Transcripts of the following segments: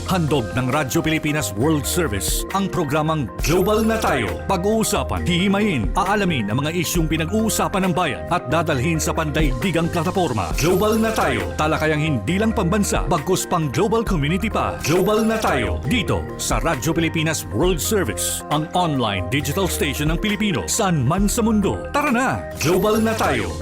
Handog ng Radyo Pilipinas World Service ang programang Global na Tayo. Pag-uusapan, hihimayin, aalamin ang mga isyung pinag-uusapan ng bayan at dadalhin sa pandaigdigang plataforma. Global na Tayo, talakayang hindi lang pambansa, bagkus pang global community pa. Global na Tayo, dito sa Radyo Pilipinas World Service, ang online digital station ng Pilipino saan man sa mundo. Tara na, Global na Tayo!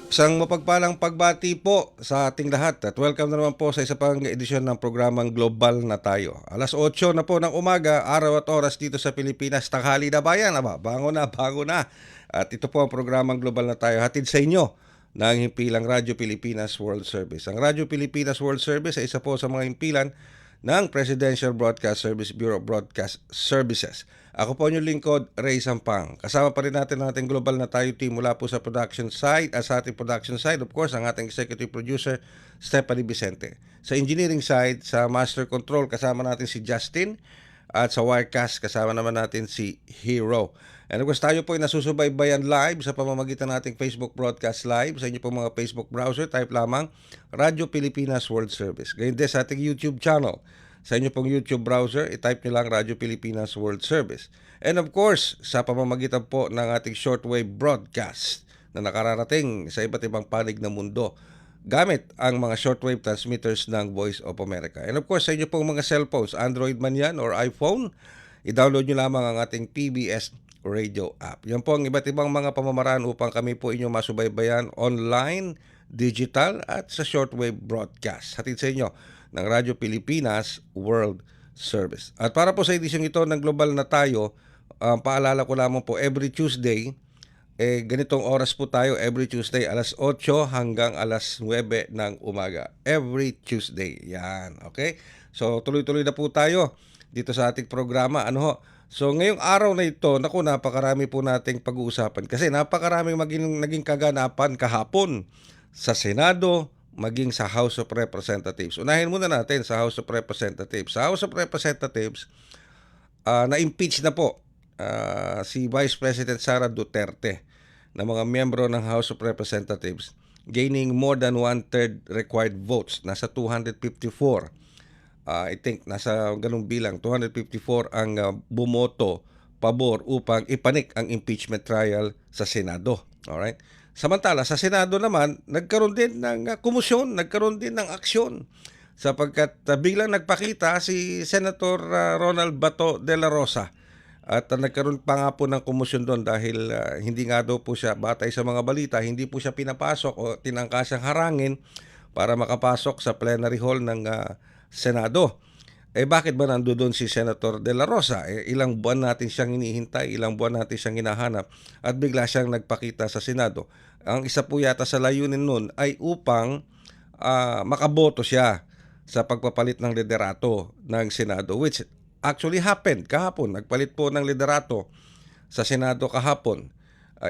Isang mapagpalang pagbati po sa ating lahat at welcome na naman po sa isa pang edisyon ng programang Global na Tayo. Alas 8 na po ng umaga, araw at oras dito sa Pilipinas, tanghali na bayan. Bango na. At ito po ang programang Global na Tayo, hatid sa inyo ng himpilang Radyo Pilipinas World Service. Ang Radyo Pilipinas World Service ay isa po sa mga himpilan ng Presidential Broadcast Service Bureau of Broadcast Services. Ako po yung lingkod, Ray Sampang. Kasama pa rin natin ang ating Global na Tayo team mula po sa production side at sa ating production side, of course, ang ating executive producer, Stephanie Vicente. Sa engineering side, sa master control, kasama natin si Justin. At sa Wirecast, kasama naman natin si Hero. And of course, tayo po ay nasusubaybayan live sa pamamagitan nating Facebook Broadcast Live. Sa inyo po mga Facebook browser, type lamang Radyo Pilipinas World Service. Ganyan din sa ating YouTube channel. Sa inyo pong YouTube browser, i-type nyo lang Radyo Pilipinas World Service. And of course, sa pamamagitan po ng ating shortwave broadcast na nakararating sa iba't ibang panig ng mundo gamit ang mga shortwave transmitters ng Voice of America. And of course, sa inyo pong mga cellphones, Android man yan or iPhone, i-download nyo lamang ang ating PBS Radio app. Yan po ang iba't ibang mga pamamaraan upang kami po inyong masubaybayan online, digital at sa shortwave broadcast. Hatid sa inyo ng Radyo Pilipinas World Service. At para po sa edisyong ito ng Global na Tayo, paalala ko lamang po, every Tuesday, ganitong oras po tayo, every Tuesday, alas 8 hanggang alas 9 ng umaga. Every Tuesday. Yan, okay? So, tuloy-tuloy na po tayo dito sa ating programa. So, ngayong araw na ito, napakarami po nating pag-uusapan. Kasi napakaraming naging kaganapan kahapon sa Senado, maging sa House of Representatives. Unahin muna natin sa House of Representatives. Sa House of Representatives, na-impeach na po si Vice President Sara Duterte na mga miyembro ng House of Representatives, gaining more than one-third required votes. Nasa 254. I think nasa ganung bilang, 254 ang bumoto pabor upang ipanik ang impeachment trial sa Senado. Alright? Samantala, sa Senado naman, nagkaroon din ng komisyon, nagkaroon din ng aksyon sapagkat biglang nagpakita si Senator Ronald Bato de la Rosa at nagkaroon pa nga po ng komisyon doon dahil hindi nga daw po siya, batay sa mga balita, hindi po siya pinapasok o tinangkasang harangin para makapasok sa plenary hall ng Senado. Bakit ba nandoon si Senator de la Rosa? Ilang buwan natin siyang hinihintay, ilang buwan natin siyang hinahanap at bigla siyang nagpakita sa Senado. Ang isa po yata sa layunin nun ay upang makaboto siya sa pagpapalit ng liderato ng Senado, which actually happened kahapon. Nagpalit po ng liderato sa Senado kahapon.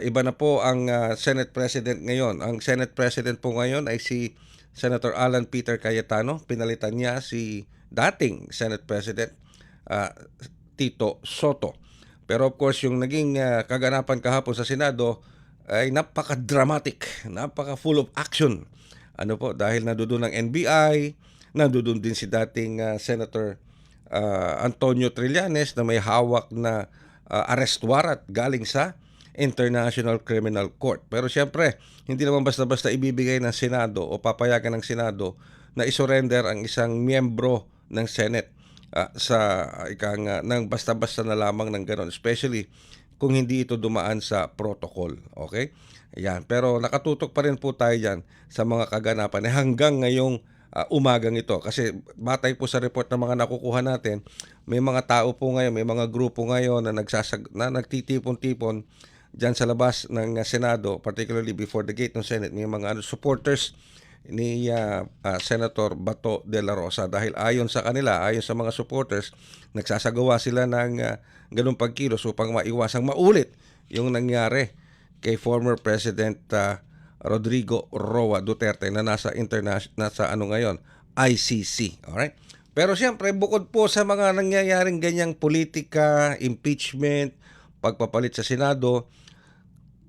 Iba na po ang Senate President ngayon. Ang Senate President po ngayon ay si Senator Alan Peter Cayetano. Pinalitan niya si dating Senate President Tito Soto. Pero of course, yung naging kaganapan kahapon sa Senado ay napaka-dramatic, napaka-full of action. Dahil nandoon ang NBI, nandoon din si dating Senator Antonio Trillanes na may hawak na arrest warrant galing sa International Criminal Court. Pero siyempre, hindi naman basta-basta ibibigay ng Senado o papayagan ng Senado na isurrender ang isang miyembro ng Senate ng basta-basta na lamang ng ganon, especially kung hindi ito dumaan sa protocol. Okay? Ayan. Pero nakatutok pa rin po tayo dyan sa mga kaganapan hanggang ngayong umagang ito. Kasi batay po sa report ng mga nakukuha natin, may mga tao po ngayon, may mga grupo ngayon na nagtitipon-tipon dyan sa labas ng Senado, particularly before the gate ng Senate. May mga supporters ni Senator Bato de la Rosa dahil ayon sa kanila, ayon sa mga supporters, nagsasagawa sila ng ganung pagkilos upang maiwasang maulit yung nangyari kay former President Rodrigo Roa Duterte na nasa ngayon, ICC. Alright? Pero siyempre, bukod po sa mga nangyayaring ganyang politika, impeachment, pagpapalit sa Senado,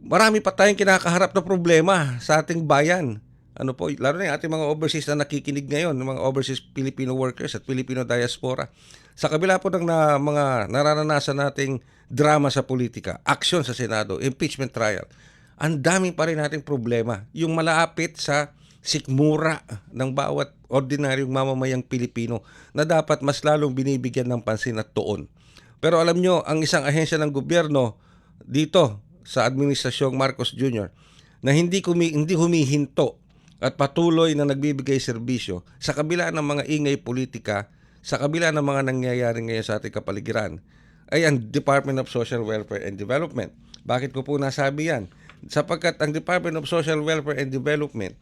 marami pa tayong kinakaharap na problema sa ating bayan. ano po, lalo na yung ating mga overseas na nakikinig ngayon, ng mga overseas Filipino workers at Filipino diaspora. Sa kabila po ng mga nararanasan nating drama sa politika, aksyon sa Senado, impeachment trial, ang dami pa rin nating problema. Yung malapit sa sikmura ng bawat ordinaryong mamamayang Pilipino na dapat mas lalong binibigyan ng pansin at tuon. Pero alam nyo, ang isang ahensya ng gobyerno dito sa Administrasyong Marcos Jr. na hindi humihinto at patuloy na nagbibigay serbisyo sa kabila ng mga ingay politika, sa kabila ng mga nangyayari ngayon sa ating kapaligiran, ay ang Department of Social Welfare and Development. Bakit ko po nasabi yan? Sapagkat ang Department of Social Welfare and Development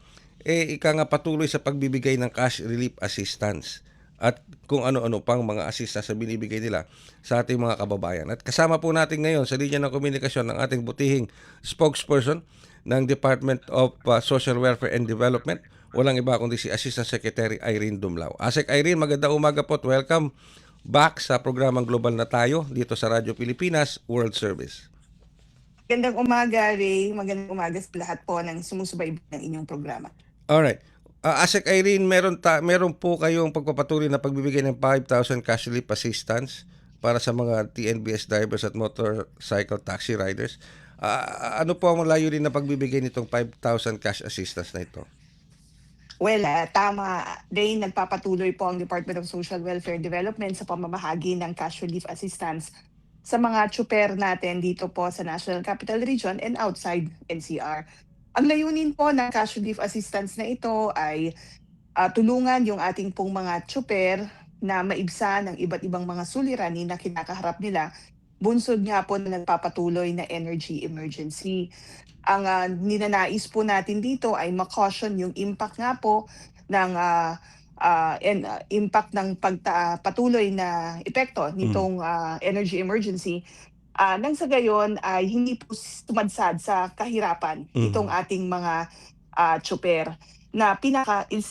patuloy sa pagbibigay ng cash relief assistance at kung ano-ano pang mga assistance na binibigay nila sa ating mga kababayan. At kasama po natin ngayon sa linya ng komunikasyon ng ating butihing spokesperson ng Department of Social Welfare and Development. Walang iba kundi si Assistant Secretary Irene Dumlao. Asek Irene, magandang umaga po at welcome back sa programang Global na Tayo dito sa Radyo Pilipinas World Service. Magandang umaga, Ray. Magandang umaga sa lahat po ng sumusubaybay ng inyong programa. Alright. Asek Irene, meron po kayong pagpapatuloy na pagbibigay ng 5,000 cash relief assistance para sa mga TNBS drivers at motorcycle taxi riders. Ano po ang layunin na pagbibigay nitong 5,000 cash assistance na ito? Well, tama, Ray. Nagpapatuloy po ang Department of Social Welfare and Development sa pamamahagi ng cash relief assistance sa mga tsuper natin dito po sa National Capital Region and outside NCR. Ang layunin po ng cash relief assistance na ito ay tulungan yung ating pong mga tsuper na maibsan ng iba't ibang mga suliranin na kinakaharap nila, bunsod nga po na nagpapatuloy na energy emergency. Ang ninanais po natin dito ay makaution yung impact nga po ng impact ng patuloy na epekto nitong energy emergency. Nang sa gayon ay hindi po tumadsad sa kahirapan itong ating mga tsuper na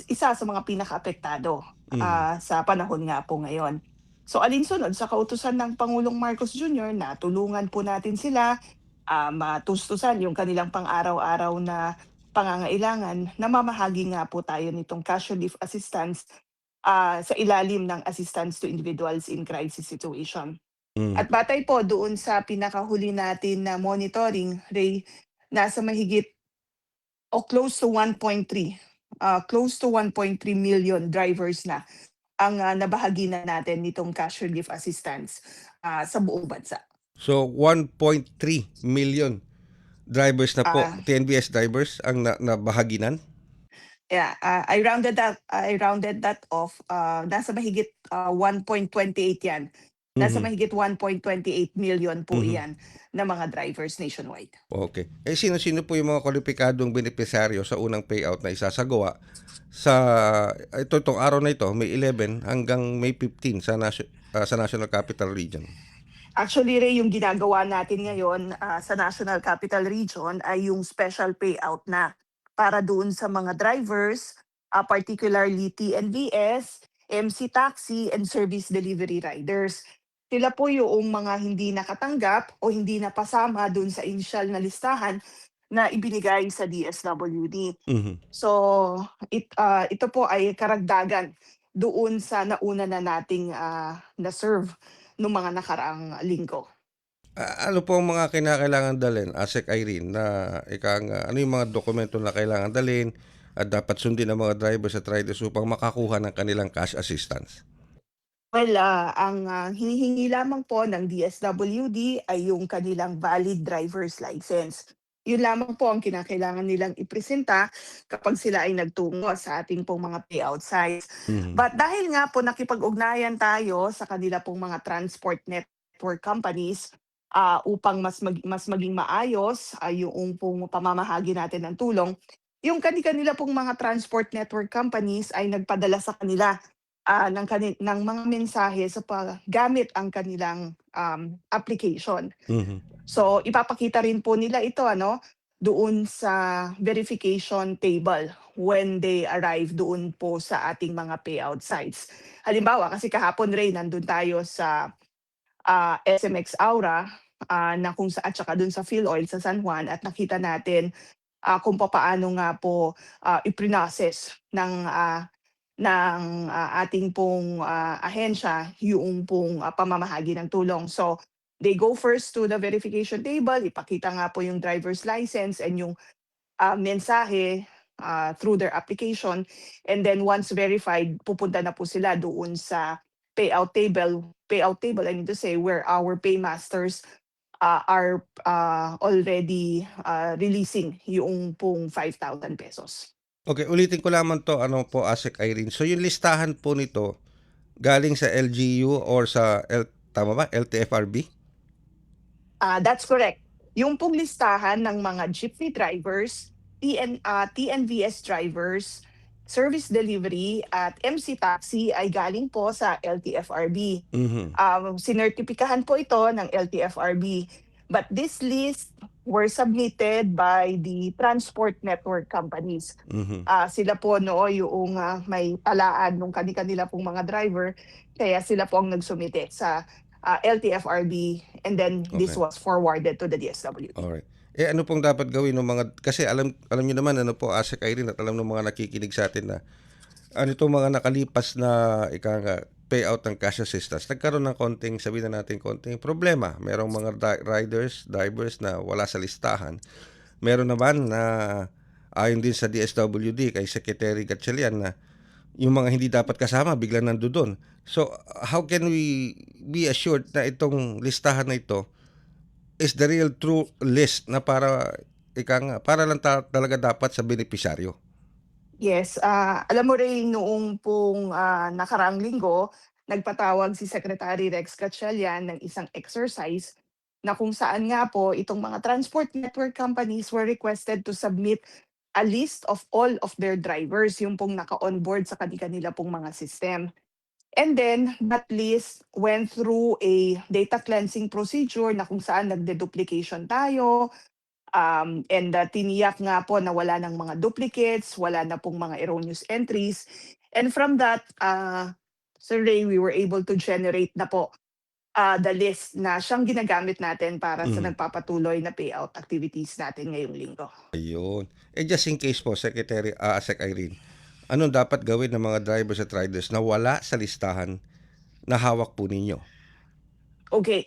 isa sa mga pinaka-apektado sa panahon nga po ngayon. So alinsunod sa kautusan ng Pangulong Marcos Jr. na tulungan po natin sila matustusan yung kanilang pang-araw-araw na pangangailangan, namamahagi nga po tayo nitong cash relief assistance sa ilalim ng assistance to individuals in crisis situation. At batay po doon sa pinakahuli natin na monitoring, Ray, nasa mahigit close to 1.3 million drivers na ang nabahagi na natin nitong cash relief assistance sa buong bansa. So 1.3 million drivers na po, TNBS drivers ang nabahaginan? Yeah, I rounded that off. Nasa mahigit 1.28 yan. Nasa mahigit 1.28 million po iyan na mga drivers nationwide. Okay. Sino-sino po yung mga kwalipikadong benepisaryo sa unang payout na isasagawa sa itong araw na ito, May 11 hanggang May 15 sa National Capital Region? Actually, Ray, yung ginagawa natin ngayon sa National Capital Region ay yung special payout na para doon sa mga drivers, particularly TNVS, MC Taxi, and Service Delivery Riders. Sila po yung mga hindi nakatanggap o hindi napasama doon sa initial na listahan na ibinigay sa DSWD. So, ito po ay karagdagan doon sa nauna na nating na-serve noong mga nakaraang linggo. Ano po ang mga kinakailangan dalhin, Asek Irene, na ano yung mga dokumento na kailangan dalhin at dapat sundin ng mga drivers at riders upang makakuha ng kanilang cash assistance? Well, ang hinihingi lamang po ng DSWD ay yung kanilang valid driver's license. Yun lamang po ang kinakailangan nilang ipresenta kapag sila ay nagtungo sa ating pong mga payout sites. But dahil nga po nakipag-ugnayan tayo sa kanila pong mga transport network companies upang mas maging maayos yung pong pamamahagi natin ng tulong, yung kanila pong mga transport network companies ay nagpadala sa kanila ng mga mensahe sa paggamit ang kanilang application. So ipapakita rin po nila ito doon sa verification table when they arrive doon po sa ating mga payout sites. Halimbawa, kasi kahapon Ray, nandun tayo sa SMX Aura at saka doon sa Phil Oil sa San Juan at nakita natin kung papaano nga po i-process ng ating pong ahensya yung pong pamamahagi ng tulong. So, they go first to the verification table, ipakita nga po yung driver's license and yung mensahe through their application. And then once verified, pupunta na po sila doon sa payout table. Payout table, I need to say, where our paymasters are already releasing yung pong 5,000 pesos. Okay, ulitin ko lamang 'to, ano po, ASEC Irene. So yung listahan po nito galing sa LGU or sa tama ba, LTFRB? That's correct. Yung pong listahan ng mga jeepney drivers, TNVS drivers, service delivery at MC taxi ay galing po sa LTFRB. Mhm. Sinertipikahan po ito ng LTFRB. But this list were submitted by the transport network companies. Mhm. Sila po yung may talaan nung kani-kanila pong mga driver, kaya sila po ang nagsumite sa LTFRB, and then this Okay. was forwarded to the DSWD. Alright. Ano pong dapat gawin ng mga, kasi alam niyo naman, ano po, ASEC Irene, at alam ng mga nakikinig sa atin na ano itong mga nakalipas na payout ng cash assistance, nagkaroon ng konting, sabihin na natin, konting problema. Merong mga drivers na wala sa listahan. Meron naman na ayon din sa DSWD kay Secretary Gatchalian na yung mga hindi dapat kasama biglang nandoon. So how can we be assured na itong listahan na ito is the real true list na para lang talaga dapat sa benepisyaryo? Yes, alam mo rin noong pong nakaraang linggo, nagpatawag si Secretary Rex Gatchalian ng isang exercise na kung saan nga po itong mga transport network companies were requested to submit a list of all of their drivers, yung pong naka-onboard sa kanila pong mga system. And then that list went through a data cleansing procedure na kung saan nagde-duplication tayo, and tiniyak nga po na wala ng mga duplicates, wala na pong mga erroneous entries. And from that, Sir Ray, we were able to generate na po the list na siyang ginagamit natin para sa Mhm. nagpapatuloy na payout activities natin ngayong linggo. Ayun. Just in case po, Secretary, Sec Irene, anong dapat gawin ng mga drivers at riders na wala sa listahan na hawak po ninyo? Okay.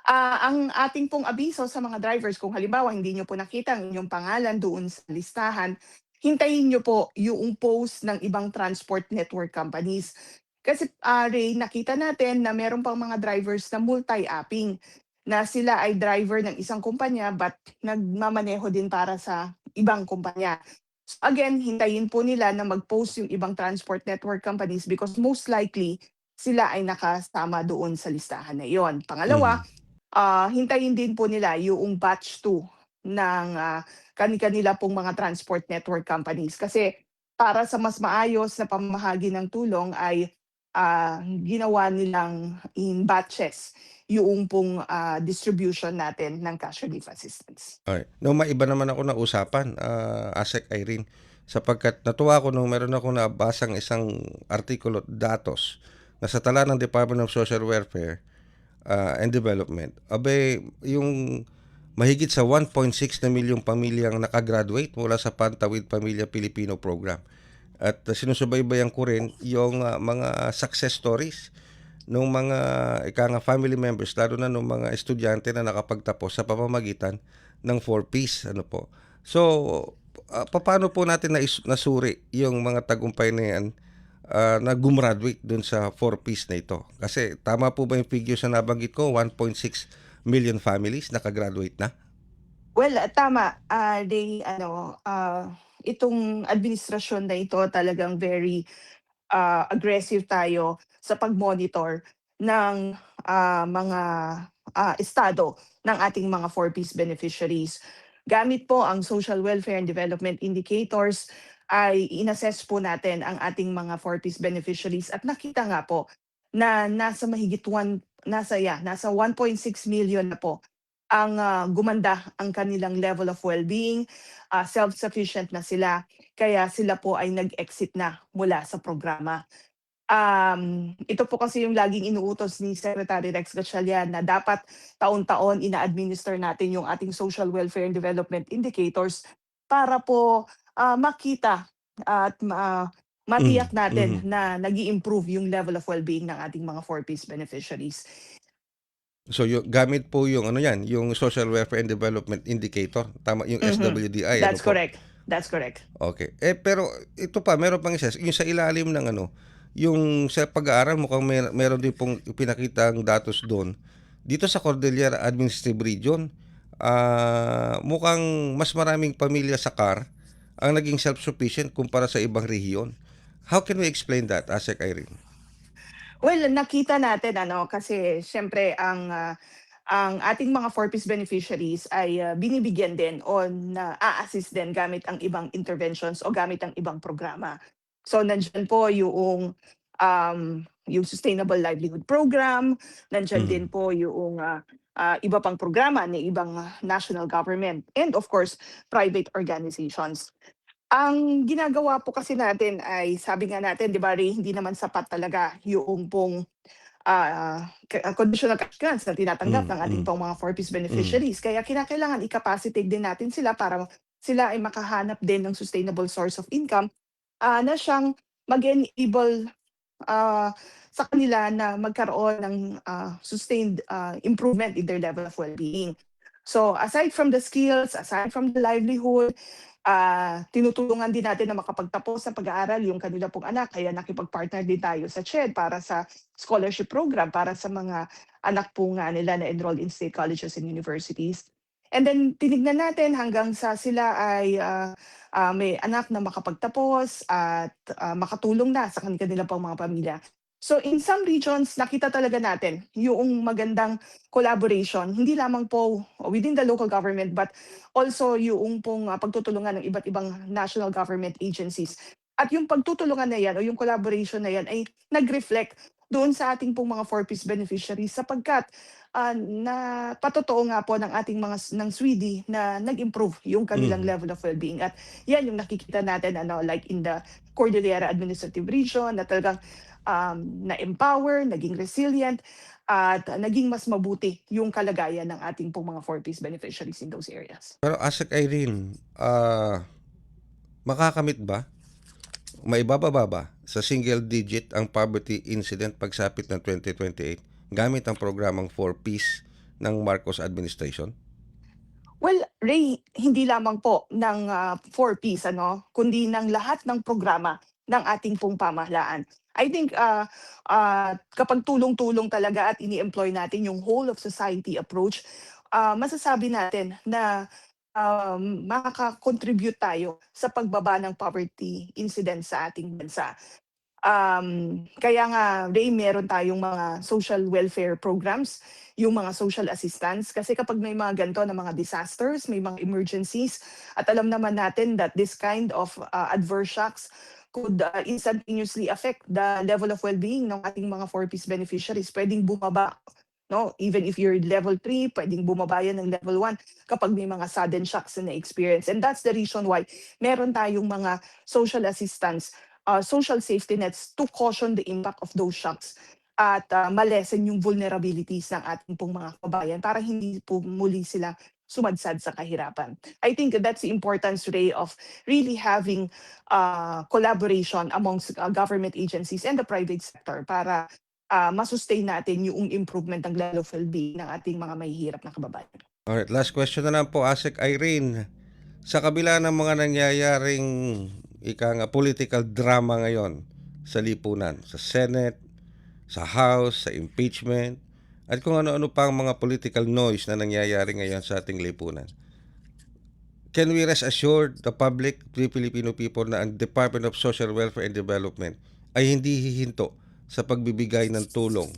Ang ating pong abiso sa mga drivers, kung halimbawa hindi niyo po nakita ang inyong pangalan doon sa listahan, hintayin niyo po yung post ng ibang transport network companies. Kasi, Ray, nakita natin na meron pang mga drivers na multi-apping, na sila ay driver ng isang kumpanya but nagmamaneho din para sa ibang kumpanya. So again, hintayin po nila na mag-post yung ibang transport network companies because most likely sila ay nakasama doon sa listahan na iyon. Pangalawa, Mhm. hintayin din po nila yung batch 2 ng kani-kanila pong mga transport network companies. Kasi para sa mas maayos na pamamahagi ng tulong ay ginawa nilang in batches yung pong distribution natin ng cash relief assistance. Okey. Nung maiba naman ako ng usapan, ASEC Irene, sapagkat natuwa ako nung meron akong nabasang isang artikulo, datos, na sa tala ng Department of Social Welfare and Development, yung mahigit sa 1.6 na milyong pamilyang nakagraduate mula sa Pantawid Pamilya Pilipino Program. At sinusubaybayan ko rin yung mga success stories nung mga family members, lalo na nung mga estudyante na nakapagtapos sa pamamagitan ng 4Ps, ano po. So, papaano po natin nasuri yung mga tagumpay na yan na gumraduate dun sa 4Ps na ito? Kasi tama po ba yung figures na nabanggit ko, 1.6 million families nakagraduate na? Well, tama. Itong administrasyon na ito talagang very aggressive tayo sa pag-monitor ng mga estado ng ating mga 4Ps beneficiaries. Gamit po ang Social Welfare and Development Indicators ay inassess po natin ang ating mga 4Ps beneficiaries at nakita nga po na nasa 1.6 million na po ang gumanda ang kanilang level of well-being, self-sufficient na sila, kaya sila po ay nag-exit na mula sa programa. Ito po kasi yung laging inuutos ni Secretary Rex Gatchalian na dapat taon-taon ina-administer natin yung ating social welfare and development indicators para po makita at Mhm, matiyak natin mhm. na nag improve yung level of well-being ng ating mga 4Ps beneficiaries. So, gamit po yung ano 'yan, yung Social Welfare and Development Indicator, tama yung Mhm. SWDI ano That's po? correct. That's correct. Okay. Pero ito pa, meron pang isa, yung sa ilalim ng ano, yung sa pag-aaral mukhang meron din pong ipinakitang datos do'n. Dito sa Cordillera Administrative Region, mukhang mas maraming pamilya sa CAR ang naging self-sufficient kumpara sa ibang rehiyon. How can we explain that, ASEC Irene? Well, nakita natin ano, kasi siyempre ang ating mga 4Ps beneficiaries ay binibigyan din o na-a-assist din gamit ang ibang interventions o gamit ang ibang programa. So nandiyan po yung Sustainable Livelihood Program, nandiyan din Mhm, po yung iba pang programa ng ibang national government and of course private organizations. Ang ginagawa po kasi natin ay sabi nga natin 'di ba Ray, hindi naman sapat talaga yung pong conditional cash grants na tinatanggap mhm, ng ating mhm, pong mga 4Ps mhm, beneficiaries. Kaya kinakailangan i-capacitate din natin sila para sila ay makahanap din ng sustainable source of income, na siyang mag-enable ah, sa kanila na magkaroon ng sustained improvement in their level of well-being. So aside from the skills, aside from the livelihood, tinutulungan din natin na makapagtapos ng pag-aaral yung kanila pong anak. Kaya nakipag-partner din tayo sa CHED para sa scholarship program para sa mga anak po nga nila na enrolled in state colleges and universities. And then tinignan natin hanggang sa sila ay may anak na makapagtapos at makatulong na sa kanila pong mga pamilya. So in some regions, nakita talaga natin yung magandang collaboration, hindi lamang po within the local government but also yung pong pagtutulungan ng iba't ibang national government agencies. At yung pagtutulungan na yan o yung collaboration na yan ay nag-reflect doon sa ating pong mga 4Ps beneficiaries sapagkat napatotoo nga po ng ating ng SWIDI na nag-improve yung kanilang mhm. level of well-being. At yan yung nakikita natin ano, like in the Cordillera Administrative Region na talagang na-empower, naging resilient, at naging mas mabuti yung kalagayan ng ating pong mga 4Ps beneficiaries in those areas. Pero ASEC Irene, makakamit ba, maibababa ba sa single digit ang poverty incident pagsapit ng 2028 gamit ang programang 4Ps ng Marcos administration? Well, Ray, hindi lamang po ng 4Ps ano, kundi ng lahat ng programa ng ating pong pamahalaan. I think kapag tulong-tulong talaga at ini-employ natin yung whole of society approach, masasabi natin na makaka-contribute tayo sa pagbaba ng poverty incidence sa ating bansa. Kaya nga Ray, meron tayong mga social welfare programs, yung mga social assistance kasi kapag may mga ganito na mga disasters, may mga emergencies at alam naman natin that this kind of adverse shocks could instantaneously affect the level of well-being ng ating mga 4Ps beneficiaries. Pwedeng bumaba, no? Even if you're level 3, pwedeng bumaba yan ng level 1 kapag may mga sudden shocks na experience. And that's the reason why meron tayong mga social assistance, social safety nets to caution the impact of those shocks at malesen yung vulnerabilities ng ating pong mga kabayan para hindi po muli sila sumadsad sa kahirapan. I think that's the importance, Ray, of really having collaboration amongst government agencies and the private sector para masustain natin yung improvement ng level of well-being ng ating mga mahihirap na kababayan. Alright, last question na lang po, ASEC Irene. Sa kabila ng mga nangyayaring political drama ngayon sa lipunan, sa Senate, sa House, sa impeachment, at kung ano-ano pang mga political noise na nangyayari ngayon sa ating lipunan. Can we rest assured the public, the Filipino people, na ang Department of Social Welfare and Development ay hindi hihinto sa pagbibigay ng tulong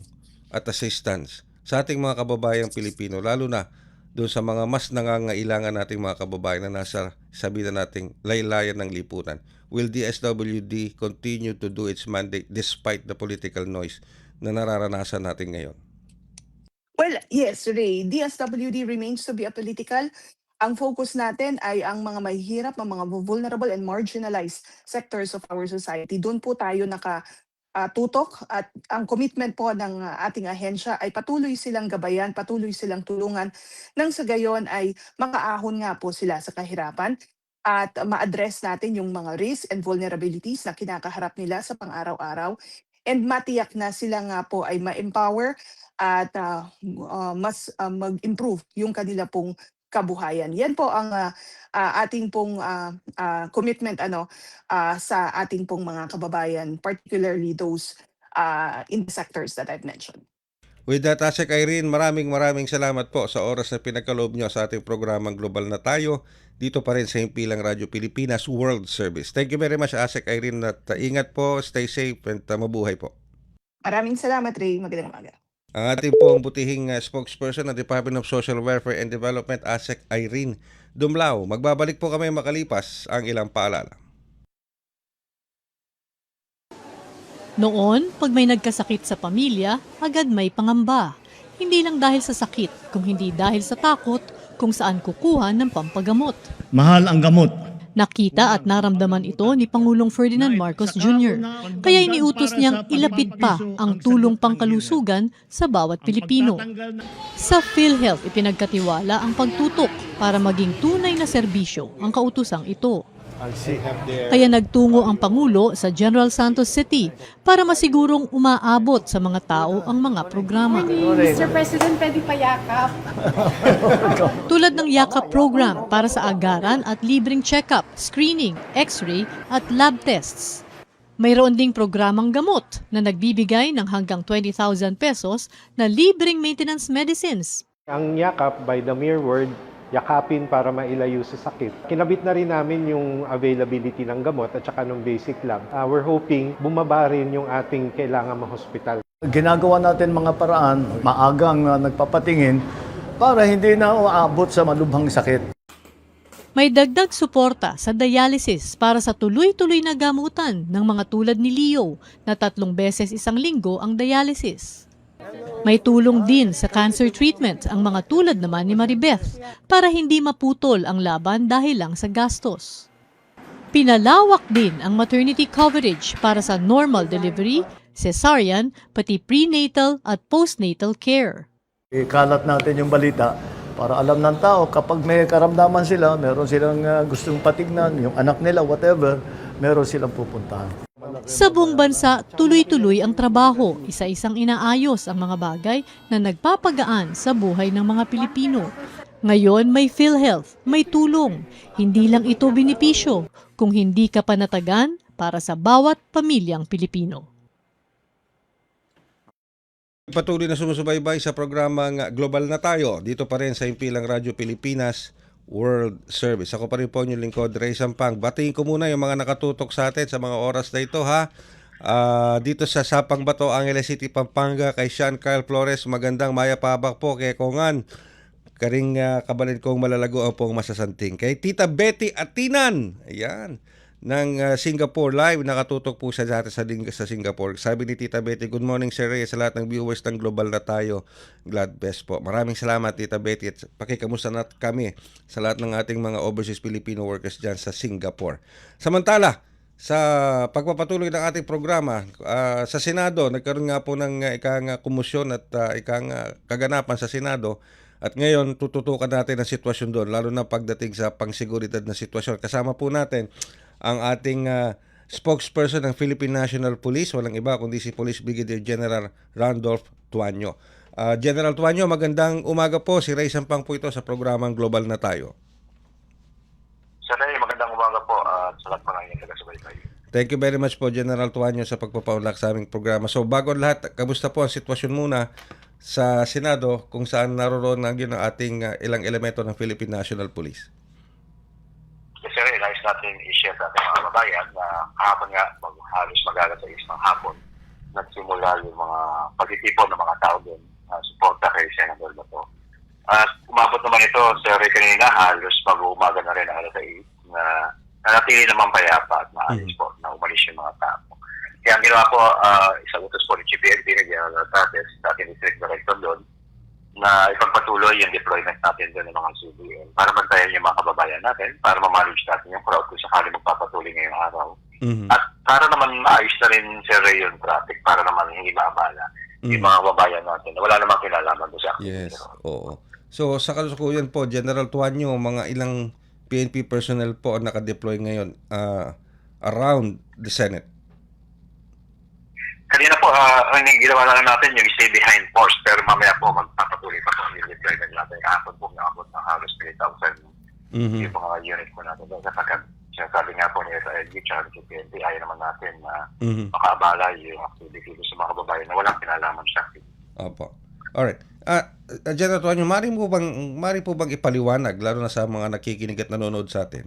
at assistance sa ating mga kababayang Pilipino, lalo na doon sa mga mas nangangailangan nating mga kababayan na nasa sabihin na nating laylayan ng lipunan? Will DSWD continue to do its mandate despite the political noise na nararanasan natin ngayon? Well, yes, Ray. DSWD remains to be a political. Ang focus natin ay ang mga mahihirap, ang mga vulnerable and marginalized sectors of our society. Doon po tayo tutok at ang commitment po ng ating ahensya ay patuloy silang gabayan, patuloy silang tulungan nang sa gayon ay makaahon nga po sila sa kahirapan. at ma-address natin yung mga risks and vulnerabilities na kinakaharap nila sa pang-araw-araw and matiyak na sila nga po ay ma-empower at mas mag-improve yung kanila pong kabuhayan. Yan po ang ating pong commitment sa ating pong mga kababayan, particularly those in the sectors that I've mentioned. With that, Asek Irene, maraming salamat po sa oras na pinagkaloob nyo sa ating programang Global na Tayo dito pa rin sa Himpilang Radyo Pilipinas World Service. Thank you very much, Asek Irene, at ingat po, stay safe, and mabuhay po. Maraming salamat, Ray. Magandang umaga. Ang ating pong butihing spokesperson ng Department of Social Welfare and Development, Asek Irene Dumlao. Magbabalik po kami makalipas ang ilang paalala. Noon, pag may nagkasakit sa pamilya, agad may pangamba. Hindi lang dahil sa sakit, kung hindi dahil sa takot kung saan kukuha ng pampagamot. Mahal ang gamot. Nakita at naramdaman ito ni Pangulong Ferdinand Marcos Jr. Kaya iniutos niyang ilapit pa ang tulong pangkalusugan sa bawat Pilipino. Sa PhilHealth, ipinagkatiwala ang pagtutok para maging tunay na serbisyo ang kautosang ito. Kaya nagtungo ang Pangulo sa General Santos City para masigurong umaabot sa mga tao ang mga programa. Mr. President, pwede pa yakap. Tulad ng Yakap program para sa agaran at libreng check-up, screening, x-ray at lab tests. Mayroon ding programang gamot na nagbibigay ng hanggang 20,000 pesos na libreng maintenance medicines. Ang yakap, by the mere word, yakapin para mailayo sa sakit. Kinabit na rin namin yung availability ng gamot at saka ng basic lab. We're hoping bumaba rin yung ating kailangan ma-hospital. Ginagawa natin mga paraan, maagang nagpapatingin para hindi na uabot sa malubhang sakit. May dagdag suporta sa dialysis para sa tuloy-tuloy na gamutan ng mga tulad ni Leo na 3 beses isang linggo ang dialysis. May tulong din sa cancer treatment ang mga tulad naman ni Maribeth para hindi maputol ang laban dahil lang sa gastos. Pinalawak din ang maternity coverage para sa normal delivery, cesarean, pati prenatal at postnatal care. Ikalat natin yung balita para alam ng tao kapag may karamdaman sila, meron silang gustong patignan, yung anak nila, whatever, meron silang pupuntahan. Sa buong bansa, tuloy-tuloy ang trabaho, isa-isang inaayos ang mga bagay na nagpapagaan sa buhay ng mga Pilipino. Ngayon may PhilHealth, may tulong. Hindi lang ito benepisyo, kung hindi ka panatagan para sa bawat pamilyang Pilipino. Patuloy na sumusubaybay sa programang Global na Tayo dito pa rin sa Himpilang Radyo Pilipinas World Service. Ako pa rin po yung lingkod, Ray Sampang. Batiin ko muna yung mga nakatutok sa atin sa mga oras na ito ha. Dito sa Sapang Bato, Angeles City, Pampanga, kay Sean Kyle Flores, magandang maya pabak po kay Kongan. Karing kabalin kong malalago ang pong masasanting. Kay Tita Betty Atinan, ayan, ng Singapore Live, nakatutok po siya dati sa Singapore. Sabi ni Tita Betty, good morning Sir Ray, sa lahat ng viewers ng Global na Tayo. God bless po. Maraming salamat Tita Betty at pakikamusta na kami sa lahat ng ating mga overseas Filipino workers dyan sa Singapore. Samantala, sa pagpapatuloy ng ating programa, sa Senado, nagkaroon nga po ng ikang kumusyon at ikang kaganapan sa Senado. At ngayon, tututukan natin ang sitwasyon doon, lalo na pagdating sa pangsiguridad na sitwasyon. Kasama po natin ang ating spokesperson ng Philippine National Police, walang iba kundi si Police Brigadier General Randolph Tuanyo. General Tuanyo, magandang umaga po. Si Ray Sampang po ito sa programang Global na Tayo. Sir Ray, magandang umaga po sa lahat po ng inyong taga-subaybay. Thank you very much po, General Tuanyo, sa pagpapaunlak sa aming programa. So, bago ang lahat, kamusta po ang sitwasyon muna sa Senado kung saan naroon ang ating ilang elemento ng Philippine National Police? Yes, sir, nais natin i-share sa ating mga kabayan na kahapon nga, halos mag-alas sa isang hapon, nagsimula yung mga pagtitipon ng mga tao doon, suporta kay Senator Bato. At umabot naman ito, sir, kanina, halos mag-umaga na rin ang alas 8 na nanatili naman payapa at maalis po na umalis yung mga tao. Kaya ang ginawa po, isang utos po ni Chief PNP na General Tates, dating District Director doon, na ipagpatuloy yung deployment natin doon ng mga CBN para bantayan yung mga kababayan natin, para ma-manage natin yung crowd kung sakali magpapatuloy ngayong araw. At para naman maayos na rin si Ray yung traffic, para naman hindi maabala yung mga kababayan natin na wala namang kinalaman doon sa activity. Yes, oo. So sa kalusukuyan po, General Tuanyo, mga ilang PNP personnel po ang nakadeploy ngayon around the Senate? Kanina po, ang ginawa na lang natin yung stay behind force, pero mamaya po magpapatuloy pa po ang deployment natin. Kahapon po nakabot ng halos 3,000 yung mga unit po natin. Kapag sinasabi nga po niya sa LG at sa PNP, ayaw naman natin na makaabala yung activity sa mga kababayan na walang kinalaman sa activity. Opo. Alright. General Tuanyo, mari po bang ipaliwanag, lalo na sa mga nakikinig at nanonood sa atin,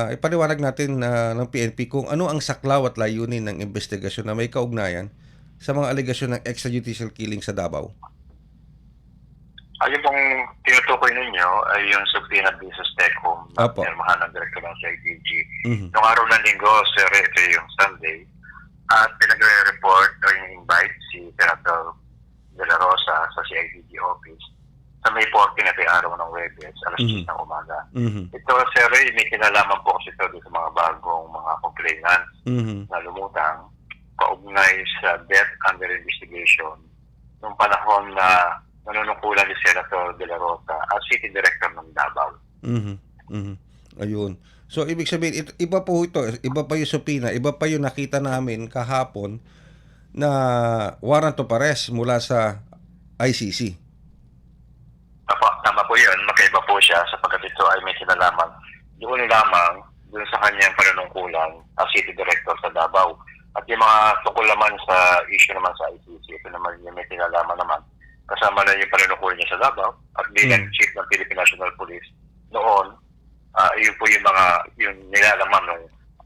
ipaliwanag natin ng PNP kung ano ang saklaw at layunin ng investigasyon na may kaugnayan sa mga alegasyon ng extrajudicial killing sa Davao? Yung pong tinutukoy ninyo ay yung subpoena business tech home na Apo. pinirmahan ng direktor ng CIDG. Noong araw ng linggo, sir, ito yung Sunday, at pinag-report o yung invite si Senator De La Rosa sa CIDG office sa May 14 na araw ng Webes, alas 10 ng umaga. Ito, sir, may kinalaman po kasi ito sa mga bagong mga complainants na lumutang kaugnay sa death under investigation noong panahon na nanunungkulan ni Senator De La Rosa as City Director ng Davao. Ayun. So, ibig sabihin, iba po ito, iba pa yung subpoena, iba pa yung nakita namin kahapon na warrant of arrest mula sa ICC. Tama po yun. Magkaiba po siya sapagkat ito ay may kinalaman doon lamang doon sa kanyang panunungkulan as City Director sa Davao. At yung mga tungkol naman sa issue naman sa ICC, ito naman yung may kinalaman naman. Kasama na yung panunungkulan niya sa Davao at bilang Chief ng Philippine National Police noon, yun po yung nilalaman ng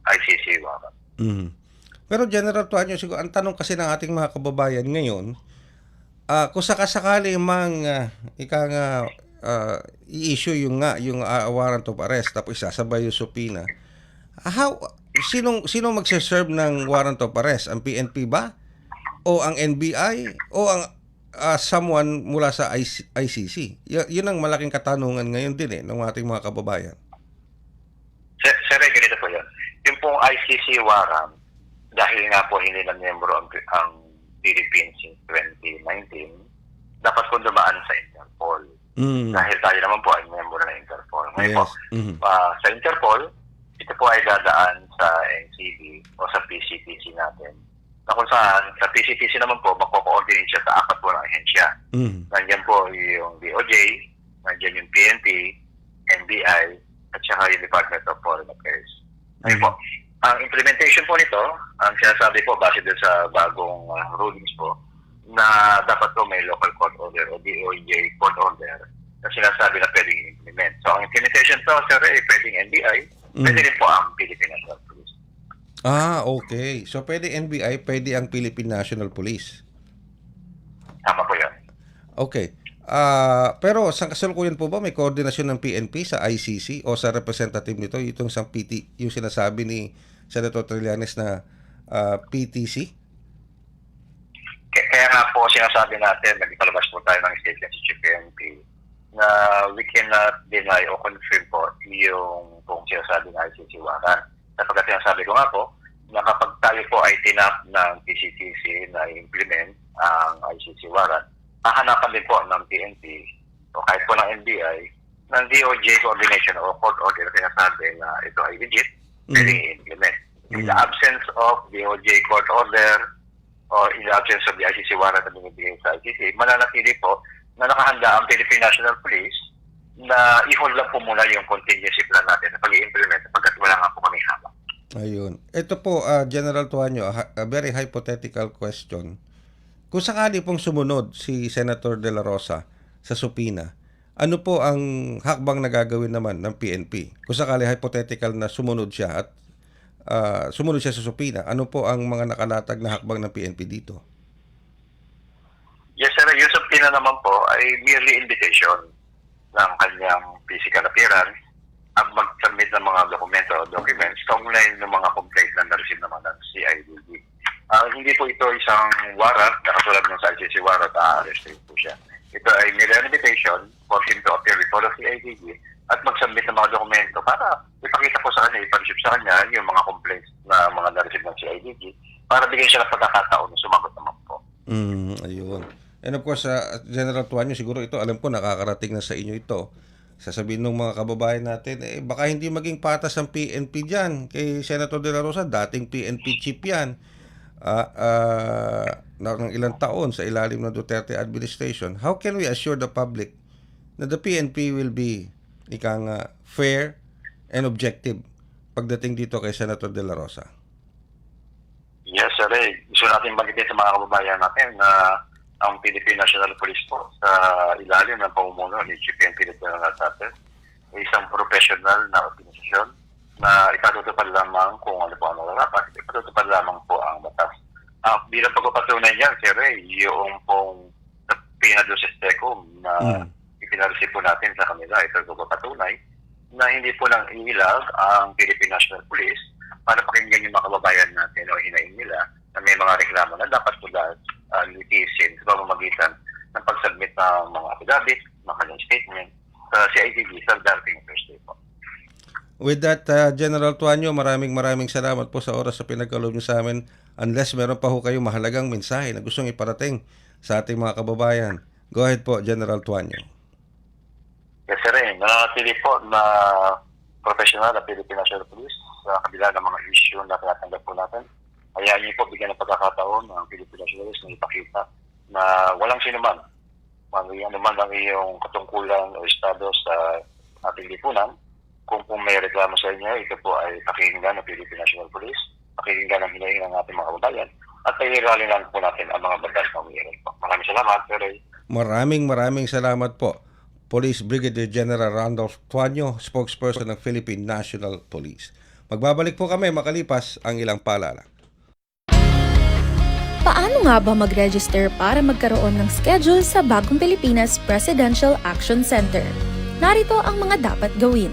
ICC warrant. Pero General Tuanyo, siguro ang tanong kasi ng ating mga kababayan ngayon, kung sakasakali mang i-issue yung warrant of arrest tapos isasabay yung subpoena, sinong magse-serve ng warrant of arrest? Ang PNP ba? O ang NBI? O ang someone mula sa ICC? Yun ang malaking katanungan ngayon din ng ating mga kababayan. Sir, ganito po yun. Yung pong ICC warrant, dahil nga po hindi na miyembro ang Philippines since 2019, dapat po dumaan sa Interpol. Dahil tayo naman po ay miyembro ng Interpol. Ngayon po, sa Interpol, ito po ay dadaan sa NCB o sa PCTC natin. Na kung saan, sa PCTC naman po, magko-coordinate siya sa 4 po ng ahensya. Nandiyan po yung DOJ, nandiyan yung PNP, NBI, at saka yung Department of Foreign Affairs. Ngayon po, ang implementation po nito, ang sinasabi po base doon sa bagong rulings po, na dapat po may local court order o DOJ court order na sinasabi na pwedeng implement. So, ang implementation po, sir, pwedeng NBI, pwede rin po ang Philippine National Police. Okay. So, pwede NBI, pwede ang Philippine National Police. Tama po yan. Okay. Pero sa kasalukuyan po ba may koordinasyon ng PNP sa ICC o sa representative nito, itong isang PT, yung sinasabi ni Senator Trillanes na PTC? Kaya nga po sinasabi natin, nagpalabas po tayo ng statement sa PNP na we cannot deny o confirm po yung pong sinasabi ng ICC warrant. Sapagkat sinasabi ko nga po, na kapag tayo po ay tinap ng PCTC na implement ang ICC warrant, hahanapan din po ng PNP o kahit po ng NBI ng DOJ coordination o court order na sinasabi na ito ay legit, pwedeng i-implement. In the absence of DOJ court order or in the absence of the ICC warrant na binibigay sa ICC, mananatili po na nakahanda ang Philippine National Police na i-hold lang po muna yung contingency plan natin sa pag-i-implement sapagkat wala nga po kami hawak. Ayun. Ito po, General Tuanyo, a very hypothetical question. Kung sakali pong sumunod si Senator De La Rosa sa subpoena, ano po ang hakbang na gagawin naman ng PNP? Kung sakali hypothetical na sumunod siya at sumunod siya sa subpoena, ano po ang mga nakalatag na hakbang ng PNP dito? Yes, sir. Yung subpoena naman po ay merely invitation ng kanyang physical appearance at mag-submit ng mga documents kaugnay ng mga complaints na na-receive naman ng CIDG. Hindi po ito isang warrant, katulad ng sa ICC warrant, a-arrestin po siya. Ito ay merely invitation for him to appear before the CIDG at mag-submit ng mga dokumento para ipakita po sa kanya, ipa-receive sa kanya yung mga complaints na mga na-receive ng CIDG para bigyan siya ng pagkakataon na sumagot naman po. Ayun. And of course, General Tuanyo, siguro ito, alam ko nakakarating na sa inyo ito. sasabihin ng mga kababayan natin, baka hindi maging patas ang PNP dyan. Kay Senator De La Rosa, dating PNP chief yan. Ng ilang taon sa ilalim ng Duterte administration. How can we assure the public na the PNP will be fair and objective pagdating dito kay Senator De La Rosa? Yes, sir. Gusto natin banggitin sa mga kababayan natin na ang Philippine National Police po sa ilalim ng pamumuno ni Chief PNP Lieutenant Alcate ay isang professional na organisasyon na ipatutupad lamang kung ano po ang nararapat, ipatutupad lamang po ang batas. Bilang pagpapatunay niyan, sir, yung pong pinadoses TECOM na ipinareceive po natin sa kanila, ito pagpapatunay na hindi po lang inilag ang Philippine National Police para pakinggan yung mga kababayan natin o hinaing nila na may mga reklamo na dapat po litisin sa pamamagitan ng pag-submit ng mga affidavit, mga kanyang statement sa CIDB sa darating Thursday po. With that, General Tuanyo, maraming salamat po sa oras sa pinagkaloob niyo sa amin. Unless meron pa ho kayong mahalagang mensahe na gustong iparating sa ating mga kababayan. Go ahead po, General Tuanyo. Yes, sir. Nanatili po na professional na Philippine National Police sa kabila ng mga issue na tinatanggap po natin. Kaya niyo po bigyan ng pagkakataon ng Philippine National Police na ipakita na walang sinuman, ano man ang iyong katungkulan o estado sa ating lipunan. Kung may reklamo sa inyo, ito po ay pakinggan ng Philippine National Police, pakinggan ng hinaing ng ating mga kababayan, at pairali lang po natin ang mga batas na umiiral po. Maraming salamat, sir. Maraming salamat po. Police Brigadier General Randolph Tuanyo, spokesperson ng Philippine National Police. Magbabalik po kami makalipas ang ilang paalala. Paano nga ba mag-register para magkaroon ng schedule sa Bagong Pilipinas Presidential Action Center? Narito ang mga dapat gawin.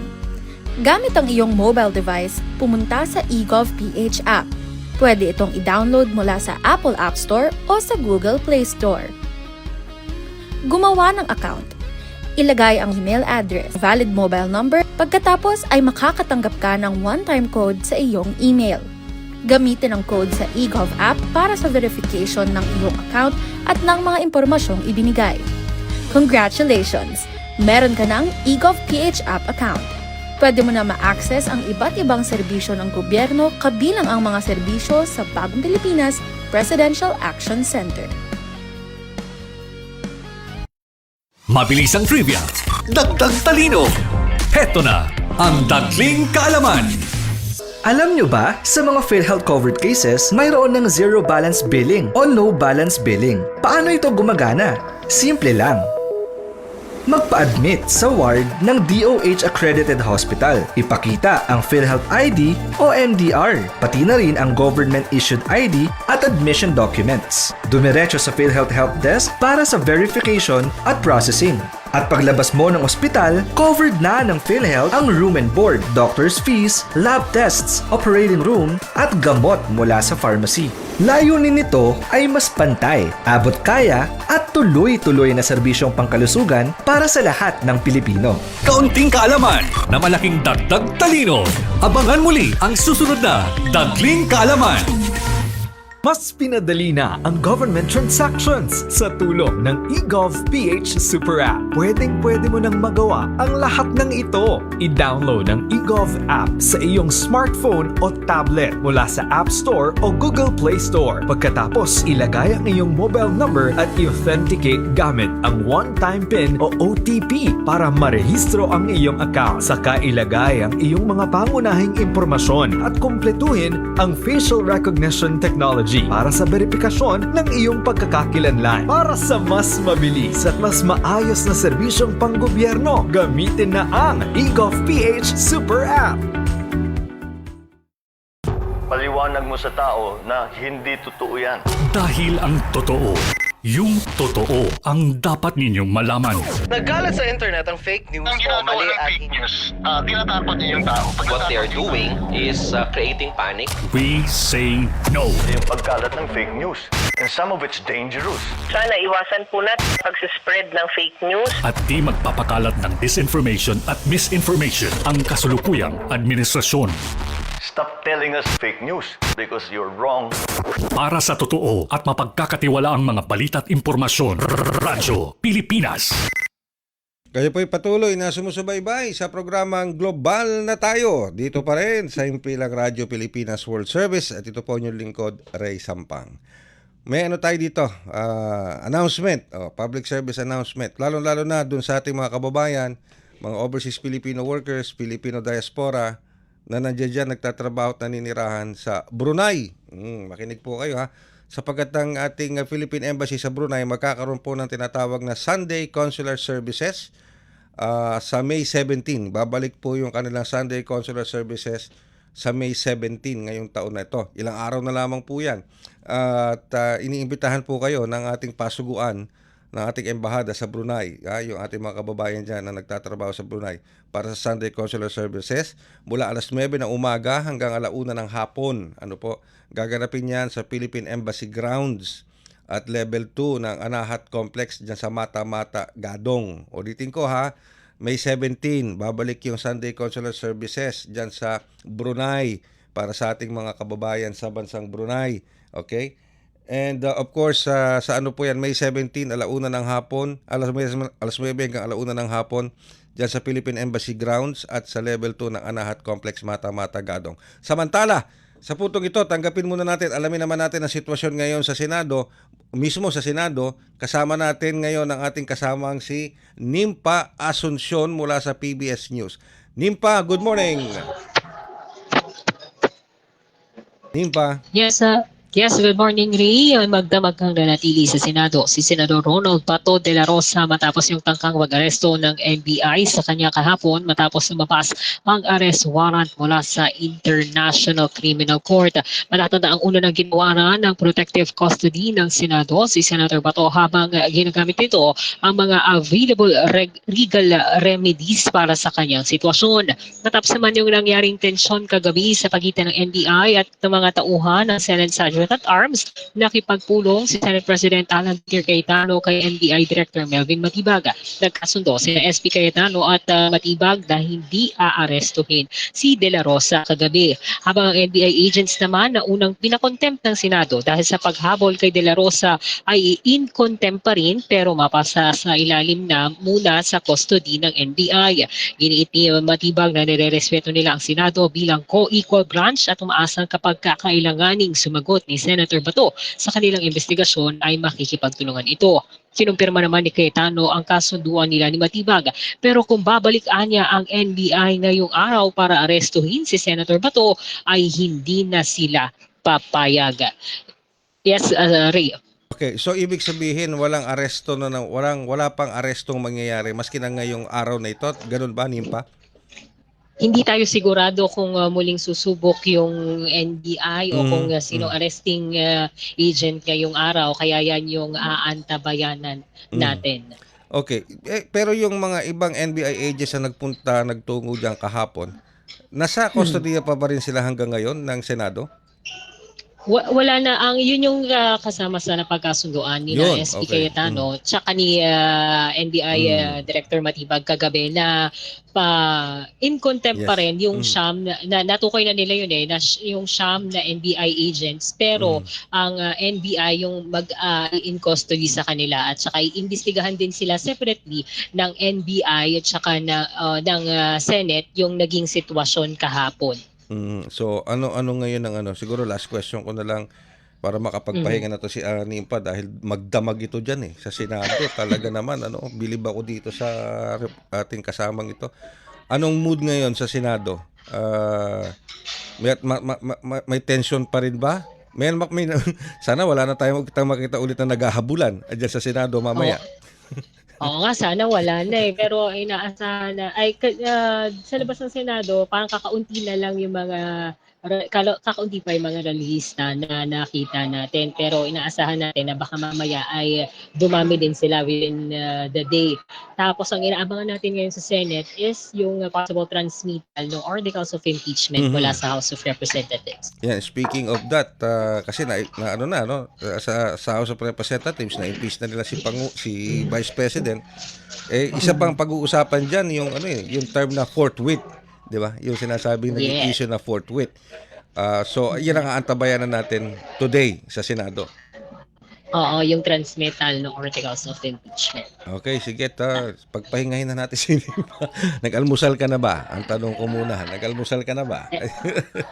Gamit ang iyong mobile device, pumunta sa eGov.ph app. Pwede itong i-download mula sa Apple App Store o sa Google Play Store. Gumawa ng account. Ilagay ang email address, valid mobile number, pagkatapos ay makakatanggap ka ng one-time code sa iyong email. Gamitin ang code sa eGov app para sa verification ng iyong account at ng mga impormasyong ibinigay. Congratulations! Meron ka ng eGov.ph app account. Pwede mo na ma-access ang iba't ibang serbisyo ng gobyerno kabilang ang mga serbisyo sa Bagong Pilipinas Presidential Action Center. Mabilis ang trivia, dagdag talino. Heto na ang Dagling Kaalaman. Alam nyo ba, sa mga PhilHealth covered cases, mayroon ng zero balance billing o no balance billing. Paano ito gumagana? Simple lang. Magpa-admit sa ward ng DOH accredited hospital. Ipakita ang PhilHealth ID o MDR, pati na rin ang government issued ID at admission documents. Dumiretso sa PhilHealth Help Desk para sa verification at processing. At paglabas mo ng ospital, covered na ng PhilHealth ang room and board, doctor's fees, lab tests, operating room, at gamot mula sa pharmacy. Layunin nito ay mas pantay, abot kaya, at tuloy-tuloy na serbisyong pangkalusugan para sa lahat ng Pilipino. Kaunting kaalaman na malaking dagdag talino. Abangan muli ang susunod na Dagling Kaalaman. Mas pinadali na ang government transactions sa tulong ng eGov.ph Super App. Pwedeng-pwede mo nang magawa ang lahat ng ito. I-download ang eGov app sa iyong smartphone o tablet mula sa App Store o Google Play Store. Pagkatapos, ilagay ang iyong mobile number at i-authenticate gamit ang one-time PIN o OTP para marehistro ang iyong account. Saka ilagay ang iyong mga pangunahing impormasyon at kumpletuhin ang facial recognition technology para sa verifikasyon ng iyong pagkakakilanlan. Para sa mas mabilis at mas maayos na serbisyong panggobyerno, gamitin na ang eGov.ph Super App. Paliwanag mo sa tao na hindi totoo yan. Dahil ang totoo, yung totoo ang dapat ninyong malaman. Nagkalat sa internet ang fake news o mali at fake news. Tinatapon niyo yung tao. What they are doing is creating panic. We say no. Yung pagkalat ng fake news. And some of it's dangerous. Sana iwasan po natin pag-spread ng fake news. At di magpapakalat ng disinformation at misinformation ang kasulukuyang administrasyon. Stop telling us fake news because you're wrong. Para sa totoo at mapagkakatiwalaang mga balita at impormasyon, Radyo Pilipinas. Kayo po'y patuloy na sumusubaybay sa programang Global na Tayo. Dito pa rin sa Impilang Radio Pilipinas World Service at ito po yung lingkod, Ray Sampang. May ano tayo dito, announcement, public service announcement. Lalo-lalo na dun sa ating mga kababayan, mga overseas Filipino workers, Filipino diaspora, na nandiyan dyan nagtatrabaho at naninirahan sa Brunei. Makinig po kayo ha. Sapagkat ang ating Philippine Embassy sa Brunei magkakaroon po ng tinatawag na Sunday Consular Services sa May 17. Babalik po yung kanilang Sunday Consular Services sa May 17 ngayong taon na ito. Ilang araw na lamang po yan. At iniimbitahan po kayo ng ating pasuguan ng ating embahada sa Brunei, yung ating mga kababayan dyan na nagtatrabaho sa Brunei para sa Sunday Consular Services mula alas 9 ng umaga hanggang 1:00 ng hapon. Ano po, gaganapin yan sa Philippine Embassy Grounds at Level 2 ng Anahat Complex dyan sa Mata-Mata, Gadong. Ulitin ko ha, May 17, babalik yung Sunday Consular Services dyan sa Brunei para sa ating mga kababayan sa bansang Brunei. Okay? And of course, sa ano po yan, May 17, 1:00 ng hapon, alas 9 hanggang 1:00 ng hapon, dyan sa Philippine Embassy Grounds at sa Level 2 ng Anahat Complex, Mata-Mata, Gadong. Samantala, sa putong ito, tanggapin muna natin, alamin naman natin ang sitwasyon ngayon sa Senado, mismo sa Senado, kasama natin ngayon ang ating kasamang si Nimpa Asuncion mula sa PBS News. Nimpa, good morning! Nimpa. Yes, good morning, Ray. Magdamag kang nanatili sa Senado si Senador Ronald Bato de la Rosa matapos yung tangkang mag-aresto ng NBI sa kanya kahapon matapos lumabas ang arrest warrant mula sa International Criminal Court. Matatanda ang ulo ng ginawa ng protective custody ng Senado si Senator Bato habang ginagamit nito ang mga available legal remedies para sa kanyang sitwasyon. Matapos naman yung nangyaring tensyon kagabi sa pagitan ng NBI at ng mga tauhan ng Senate Sergeant at Arms, nakipagpulong si Senate President Alan Cayetano kay NBI Director Melvin Matibag. Nagkasundo sina SP Cayetano at Matibag na hindi aarestuhin si De La Rosa kagabi. Habang ang NBI agents naman na unang pinakontempt ng Senado dahil sa paghabol kay De La Rosa ay in contempt pa rin pero mapasa sa ilalim na muna sa custody ng NBI. Giniit ni Matibag na nire-respeto nila ang Senado bilang co-equal branch at umaasang kapag kakailanganing sumagot ni Senator Bato sa kanilang investigasyon ay makikipagtulungan ito. Kinumpirma naman ni Cayetano ang kasunduan nila ni Matibag. Pero kung babalikan niya ang NBI ngayong araw para arestuhin si Senator Bato ay hindi na sila papayag. Yes, Ray. Okay, so ibig sabihin walang aresto wala pang arestong mangyayari maski na ngayong araw na ito. Ganun ba, Nimpa? Hindi tayo sigurado kung muling susubok yung NBI o kung sino arresting agent ngayong araw. Kaya yan yung aantabayanan natin. Okay. Pero yung mga ibang NBI agents na nagtungo dyan kahapon, nasa custody pa rin sila hanggang ngayon ng Senado? Wala na yun yung kasama sa napagkasunduan ni SP Cayetano tsaka ni NBI Director Matibag kagabi na in contempt pa rin yung siyam na natukoy na nila yun yung siyam na NBI agents pero ang NBI yung in custody sa kanila at saka iimbestigahan din sila separately ng NBI at saka ng Senate yung naging sitwasyon kahapon. So ano ngayon ang siguro last question ko na lang para makapagpahinga na to si Nimpa dahil magdamag ito diyan sa Senado. Talaga naman bilib ako dito sa ating kasamang ito. Anong mood ngayon sa Senado? May tension pa rin ba? Sana wala na tayong makita ulit na naghahabulan diyan sa Senado mamaya. Oo nga, sana wala na pero inaasahan na sa labas ng Senado parang kakaunti na lang yung mga kakaunti pa yung mga release na nakita natin pero inaasahan natin na baka mamaya ay dumami din sila within the day. Tapos ang inaabangan natin ngayon sa Senate is yung possible transmittal ng articles of impeachment mula sa House of Representatives. Yeah, speaking of that, kasi sa House of Representatives na impeach na nila si Vice President. Isa pang pag-uusapan diyan yung term na forthwith. Di ba? Yung sinasabi na issue na forthwith. So, yan ang aantabayanan natin today sa Senado. yung transmittal ng articles of impeachment. Okay, sige. Pagpahingahin na natin si Limpa. Nag-almusal ka na ba? Ang tanong ko muna. Nag-almusal ka na ba?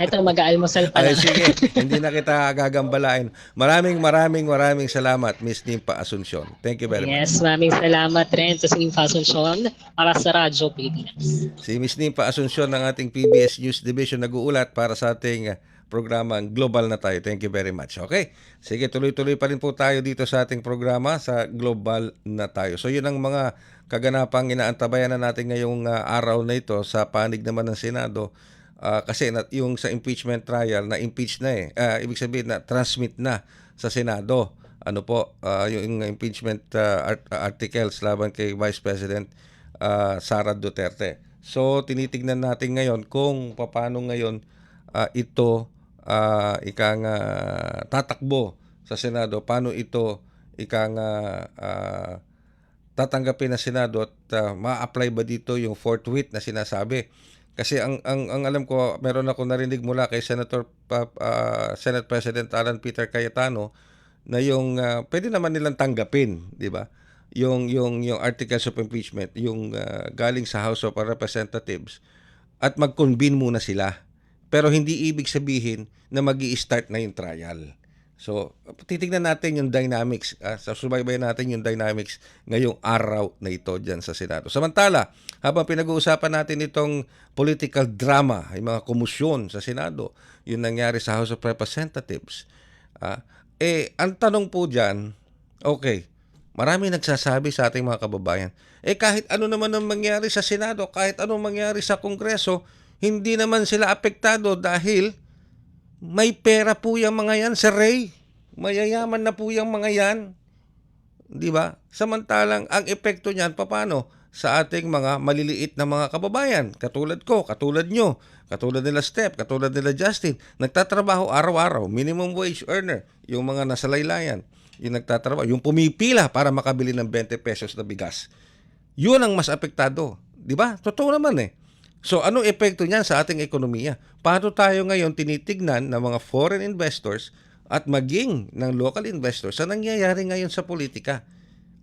Ito, mag-aalmusal pa Ay, lang. sige. Hindi na kita gagambalain. Maraming salamat, Miss Nimpa Asuncion. Thank you very much. Yes, maraming salamat rin sa Nimpa Asuncion para sa Radyo Pilipinas. Si Miss Nimpa Asuncion ng ating PBS News Division nag-uulat para sa ating programang Global na Tayo. Thank you very much. Okay? Sige, tuloy-tuloy pa rin po tayo dito sa ating programa sa Global na Tayo. So yun ang mga kaganapang inaantabayan na natin ngayong araw na ito sa panig naman ng Senado. Kasi yung sa impeachment trial, na-impeach na ibig sabihin na transmit na sa Senado. Ano po, yung impeachment articles laban kay Vice President Sara Duterte. So, tinitignan natin ngayon kung paano ngayon ito tatakbo sa Senado. Paano ito tatanggapin ng Senado at ma-apply ba dito yung forthwith na sinasabi. Kasi ang alam ko, meron ako narinig mula kay Senate President Alan Peter Cayetano na yung pwede naman nilang tanggapin, di ba? Yung articles of impeachment, yung galing sa House of Representatives at mag-convene muna sila. Pero hindi ibig sabihin na magi-start na yung trial. So, titignan natin yung dynamics. Subaybayan natin yung dynamics ngayong araw na ito dyan sa Senado. Samantala, habang pinag-uusapan natin itong political drama, yung mga komusyon sa Senado, yung nangyari sa House of Representatives, ang tanong po dyan, okay, marami nagsasabi sa ating mga kababayan, kahit ano naman ang mangyari sa Senado, kahit anong mangyari sa Kongreso, hindi naman sila apektado dahil may pera po yung mga yan, Sir Ray. Mayayaman na po yung mga yan. Di ba? Samantalang ang epekto niyan, paano? Sa ating mga maliliit na mga kababayan. Katulad ko, katulad nyo, katulad nila Steph, katulad nila Justin. Nagtatrabaho araw-araw, minimum wage earner. Yung mga nasa laylayan, yung nagtatrabaho, yung pumipila para makabili ng 20 pesos na bigas. Yun ang mas apektado. Di ba? Totoo naman So, anong epekto niyan sa ating ekonomiya? Paano tayo ngayon tinitignan ng mga foreign investors at maging ng local investors sa nangyayari ngayon sa politika?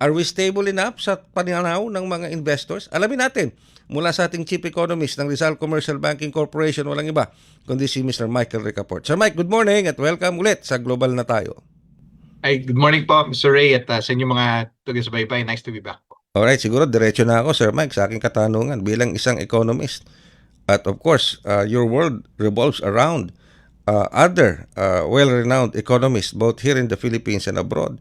Are we stable enough sa pananaw ng mga investors? Alamin natin mula sa ating Chief Economist ng Rizal Commercial Banking Corporation, walang iba kundi si Mr. Michael Ricaport. Sir Mike, good morning at welcome ulit sa Global na Tayo. Ay, good morning po, Mr. Ray, at sa inyong mga taga-subaybay. Nice to be back po. Alright, siguro diretso na ako, Sir Mike, sa aking katanungan bilang isang economist. At of course, your world revolves around other well-renowned economists both here in the Philippines and abroad.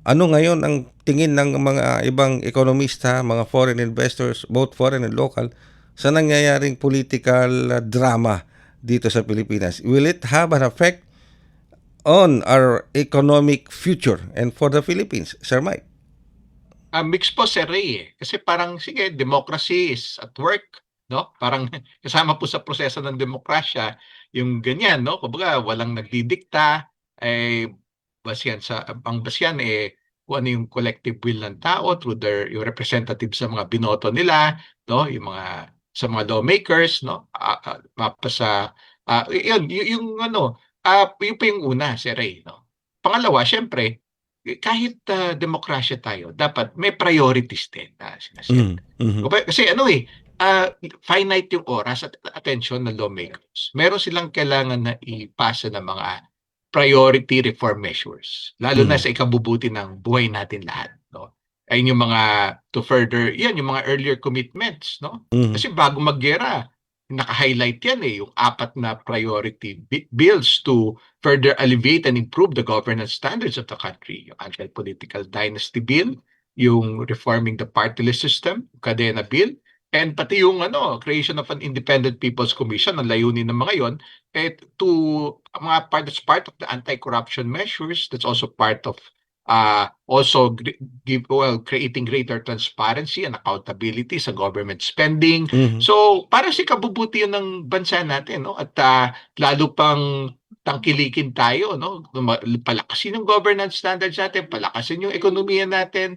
Ano ngayon ang tingin ng mga ibang ekonomista, mga foreign investors, both foreign and local, sa nangyayaring political drama dito sa Pilipinas? Will it have an effect on our economic future and for the Philippines, Sir Mike? Mix po, Sir Ray. Kasi parang, sige, democracy is at work. No? Parang kasama po sa proseso ng demokrasya yung ganyan, no? Kumbaga walang nagdidikta, ang basyan kung ano yung collective will ng tao through yung representatives sa mga binoto nila, no? Yung mga sa mga lawmakers, no? Yun pa yung una, Sir Ray, no? Pangalawa, syempre, kahit demokrasya tayo, dapat may priorities din na sinaset. Kasi finite yung oras at attention ng lawmakers. Meron silang kailangan na ipasa ng mga priority reform measures, lalo na sa ikabubuti ng buhay natin lahat. No? Ayun yung mga yung mga earlier commitments. No? Kasi bago maggera, naka-highlight yan yung 4 na priority bills to further alleviate and improve the governance standards of the country. Yung anti-political dynasty bill, yung reforming the party list system, Cadena bill, and pati yung creation of an independent people's commission, ang layunin ng mga yon, that's part of the anti-corruption measures. That's also part of creating greater transparency and accountability sa government spending. So para sa kabubuti ng bansa natin, no? At lalo pang tangkilikin tayo, no? Palakasin yung governance standards natin, palakasin yung ekonomiya natin,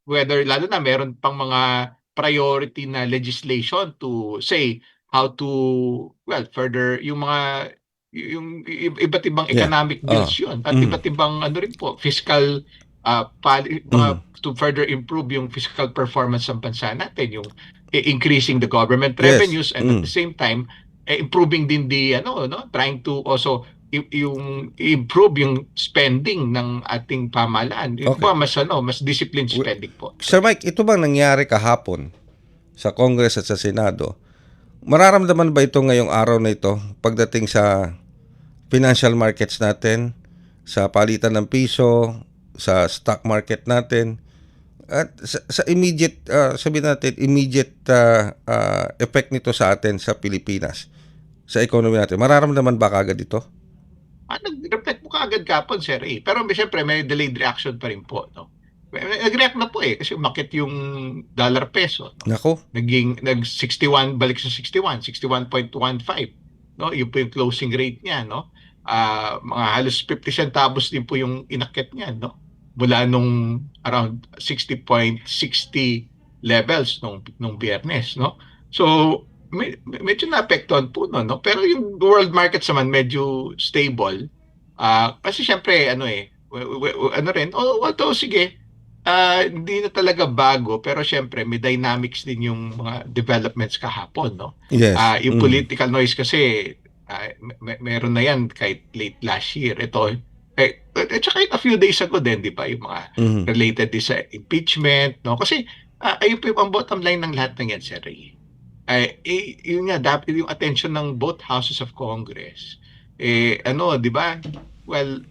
whether lalo na meron pang mga priority na legislation to say how to further yung mga iba't ibang Yeah. economic bills yun at iba't ibang ano rin po fiscal to further improve yung fiscal performance ng bansa natin, yung increasing the government Yes. revenues and at the same time improving din trying to also yung improve yung spending ng ating pamahalaan. Yung Okay. ba mas disciplined spending po. Sir Mike, ito bang nangyari kahapon sa Congress at sa Senado? Mararamdaman ba ito ngayong araw na ito pagdating sa financial markets natin, sa palitan ng piso, sa stock market natin, at sa immediate, sabihin natin, immediate effect nito sa atin sa Pilipinas, sa economy natin? Mararamdaman ba kagad ito? Nag-reflect po kaagad kapon, Sir A. Pero siyempre, may delayed reaction pa rin po. No? Nag-react na po kasi umakit yung dollar peso. No? Nako. Nag-61, balik sa 61, 61.15. No? Yung po yung closing rate niya. No? Mga halos 50 centavos din po yung inakit niya. No? Mula nung around 60.60 levels nung Biyernes. No? So, medyo naapektuhan po no. Pero yung world markets naman medyo stable. Kasi syempre although sige, hindi na talaga bago pero syempre may dynamics din yung mga developments kahapon, no. Yes. Yung political noise kasi meron na yan kahit late last year. Ito at saka a few days ago din, di ba, yung mga related din sa impeachment, no. Kasi ayun po yung bottom line ng lahat ng yan, Sir Ray. Yun nga, dapat yung attention ng both houses of Congress. Di ba? Well,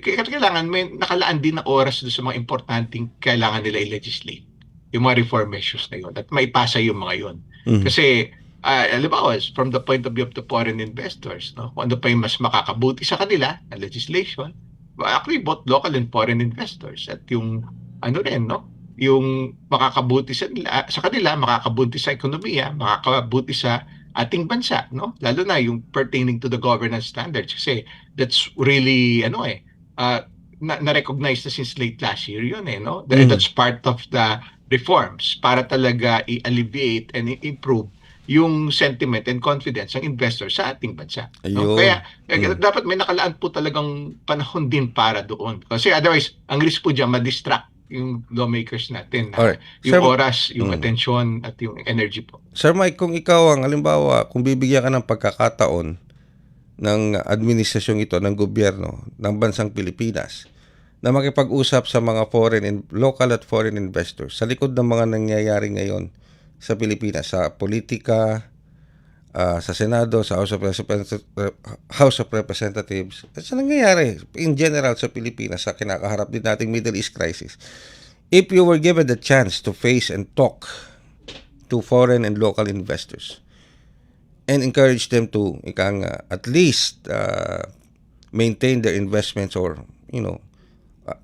kailangan may nakalaan din na oras doon sa mga importanteng kailangan nila i-legislate. Yung mga reform measures na yun. At maipasa yung mga yun. Kasi, halimbawa, from the point of view of the foreign investors, no? Kung ano pa yung mas makakabuti sa kanila na legislation, actually, both local and foreign investors. At yung, yung makakabuti sa kanila, makakabuti sa ekonomiya, makakabuti sa ating bansa, no? Lalo na yung pertaining to the governance standards kasi that's really na-recognize na since late last year yun no? That's part of the reforms para talaga i-alleviate and improve yung sentiment and confidence ng investors sa ating bansa. No? Kaya dapat may nakalaan po talagang panahon din para doon. Kasi otherwise, ang risk po dyan, ma-distract yung lawmakers natin. Yung oras, yung attention, at yung energy po. Sir Mike, kung ikaw halimbawa, kung bibigyan ka ng pagkakataon ng administrasyong ito, ng gobyerno, ng bansang Pilipinas, na makipag-usap sa mga local at foreign investors, sa likod ng mga nangyayari ngayon sa Pilipinas, sa politika, sa Senado, sa House of Representatives, at sa nangyayari in general sa Pilipinas, sa kinakaharap din nating Middle East crisis. If you were given the chance to face and talk to foreign and local investors and encourage them to at least maintain their investments or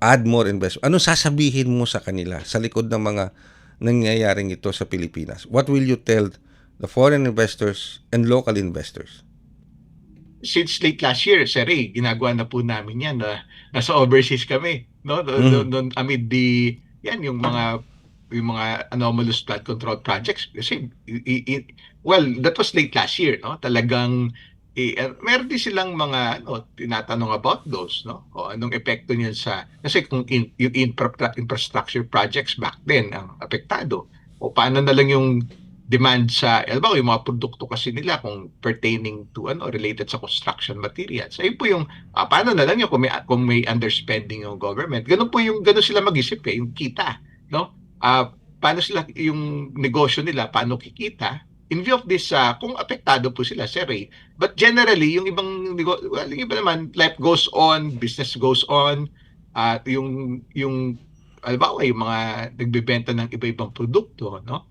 add more investment, anong sasabihin mo sa kanila sa likod ng mga nangyayaring ito sa Pilipinas? What will you tell the foreign investors and local investors? Since late last year, Sir Ray, ginagawa na po namin yan. Nasa overseas kami, no? Doon amid yung mga anomalous flood control projects. Kasi, that was late last year, no? Talagang, meron din silang mga tinatanong about those, no? O anong epekto niyan kasi kung yung infrastructure projects back then ang apektado, o paano na lang yung demand sa, yung mga produkto kasi nila kung pertaining to related sa construction materials. Ayun po yung paano na lang yung kung may underspending yung government. Ganun sila mag-isip yung kita, no? Paano sila yung negosyo nila, paano kikita? In view of this, kung apektado po sila, Sir Ray. But generally, yung ibang yung iba naman, life goes on, business goes on, yung yung mga nagbebenta ng iba-ibang produkto, no?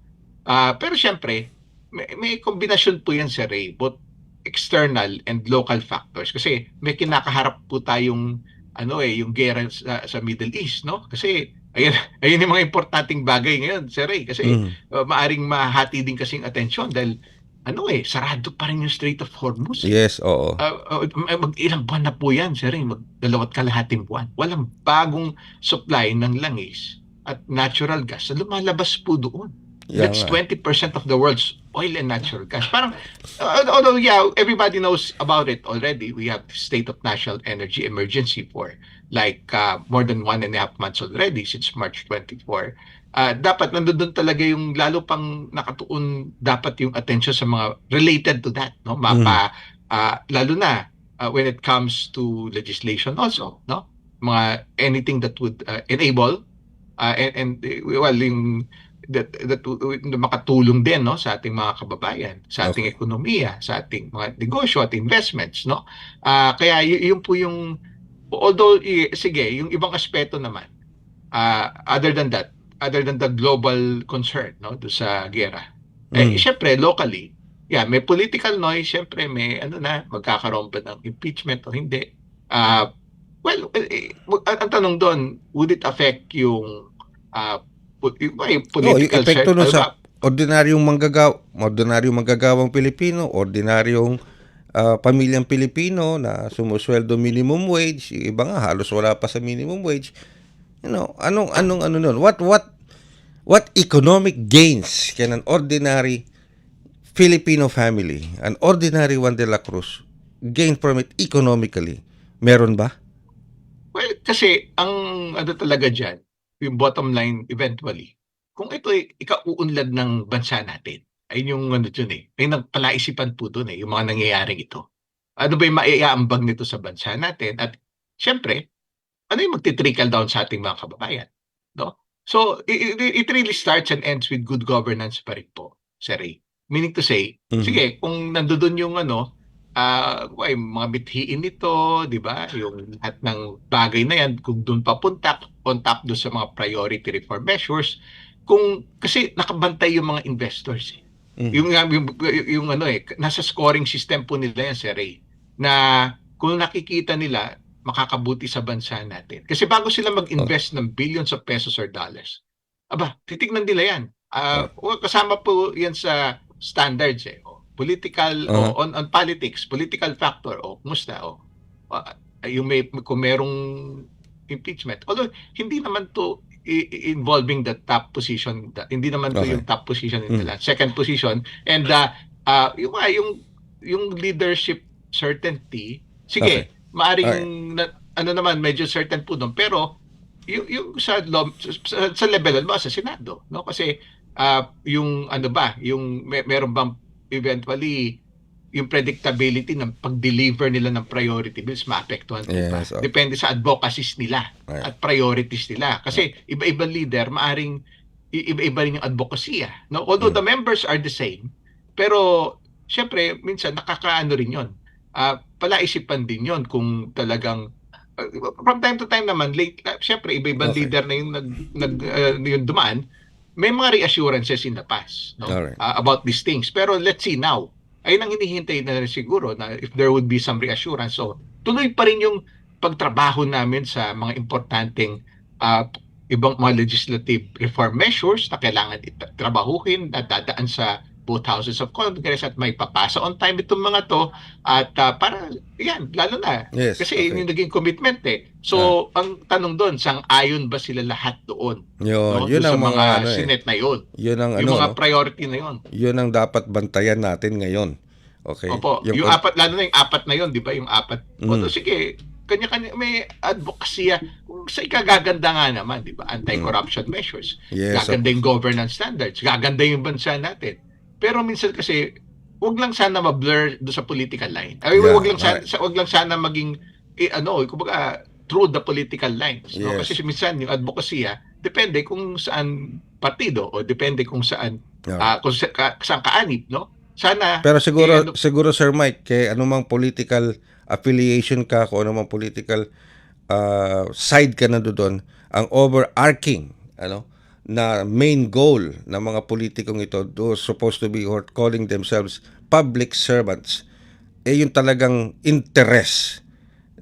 Pero syempre, may kombinasyon po yan, Sir Ray, both external and local factors. Kasi may kinakaharap po tayong yung gera sa Middle East, no? Kasi ayun yung mga importanteng bagay ngayon, Sir Ray. Kasi maaring mahati din kasing atensyon dahil sarado pa rin yung Strait of Hormuz. Yes, oo. Ilang buwan na po yan, Sir Ray. 2.5 buwan. Walang bagong supply ng langis at natural gas na lumalabas po doon. That's nga. 20% of the world's oil and natural gas. Parang, although yeah, everybody knows about it already. We have state of national energy emergency for like more than 1.5 months already since March 24. Dapat nandoon talaga yung lalo pang nakatuon dapat yung attention sa mga related to that, no? Lalo na when it comes to legislation also, no? Mga anything that would enable well yung that makatulong din, no, sa ating mga kababayan, sa ating ekonomiya, sa ating mga negosyo at investments, no. Kaya yun po yung, although sige, yung ibang aspeto naman, other than the global concern, no, do sa giyera, syempre locally, yeah, may political noise, syempre may magkakaroon ba ng impeachment o hindi. Well, ang tanong doon, would it affect yung political epekto nun circle? sa ordinaryong manggagawang Pilipino, ordinaryong pamilyang Pilipino na sumusweldo minimum wage, yung iba nga halos wala pa sa minimum wage. You know, anong nun? What economic gains can an ordinary Filipino family, an ordinary Juan de la Cruz, gain from it economically? Meron ba? Well, kasi ang talaga dyan, yung bottom line eventually, kung ito ay ikauunlad ng bansa natin, ay yung dyan may nagpalaisipan po doon yung mga nangyayaring ito. Ano ba yung maiaambag nito sa bansa natin? At syempre, ano yung magti-trickle down sa ating mga kababayan? No? So, it really starts and ends with good governance pa rin po, Sir Ray. Meaning to say, sige, kung nandoon yung mga bithiin nito, di ba? Yung lahat ng bagay na yan, kung doon papunta, on top doon sa mga priority reform measures, kasi nakabantay yung mga investors. Yung nasa scoring system po nila yan, Sir Ray, na kung nakikita nila, makakabuti sa bansa natin. Kasi bago sila mag-invest ng billions of pesos or dollars, titignan nila yan. Kasama po yan sa standards political on politics, political factor kumusta kung merong impeachment. Although hindi naman to involving the top position, hindi naman to yung top position nila. Second position and yung leadership certainty, sige, maaring naman medyo certain po doon, pero yung sa level sa Senado, no? Kasi yung meron bang eventually yung predictability ng pag-deliver nila ng priority bills maapektuhan ba? Depende sa advocacies nila at priorities nila. Kasi iba-ibang leader, maaring iba-iba rin yung advokasya. No? Although the members are the same, pero syempre, minsan nakakaano rin yun. Palaisipan din yun kung talagang from time to time naman, syempre iba-ibang leader na yung dumaan, may mga reassurances in the past, no? About these things. Pero let's see now, ayun ang hinihintay na siguro na if there would be some reassurance. So, tuloy pa rin yung pagtrabaho namin sa mga importanteng ibang mga legislative reform measures na kailangan trabahuhin na dadaan sa both houses of Congress at may papasa on time itong mga to at para yan, lalo na. Kasi yung naging commitment So, ang tanong doon, sang-ayon ba sila lahat doon? Yun ang mga Senate na yun. Yun ang yung mga priority na yun. Yun ang dapat bantayan natin ngayon. Okay. Opo. Yung apat, lalo na yung apat na yun, di ba? Yung apat. O sige, kanya-kanya may advokasya kung sa ikagaganda nga naman, di ba? Anti-corruption measures. Gaganda yung governance standards. Gaganda yung bansa natin. Pero minsan kasi wag lang sana ma-blur do sa political line. Wag lang sana maging kumbaga through the political lines, no? Kasi minsan yung advokasya depende kung saan partido o depende kung saan kung saan kaanib, no? Sana. Pero siguro Sir Mike, kay anumang political affiliation ka, kung anumang political side ka na doon, ang overarching na main goal ng mga politikong ito, those supposed to be or calling themselves public servants, yung talagang interest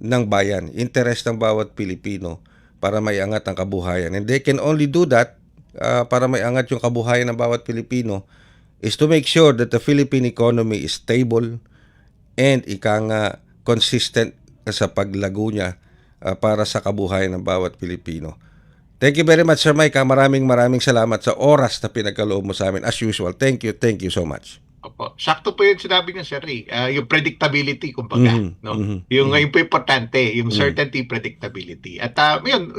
ng bayan, interest ng bawat Pilipino para maiangat ang kabuhayan. And they can only do that para maiangat yung kabuhayan ng bawat Pilipino is to make sure that the Philippine economy is stable and consistent sa paglago niya para sa kabuhayan ng bawat Pilipino. Thank you very much, Sir Mike. Maraming salamat sa oras na pinagkaloob mo sa amin. As usual, thank you so much. Opo. Sakto po yung sinabi niya, Sir Ray. Yung predictability, kumbaga. No? Yung po importante, yung certainty, predictability. At yun,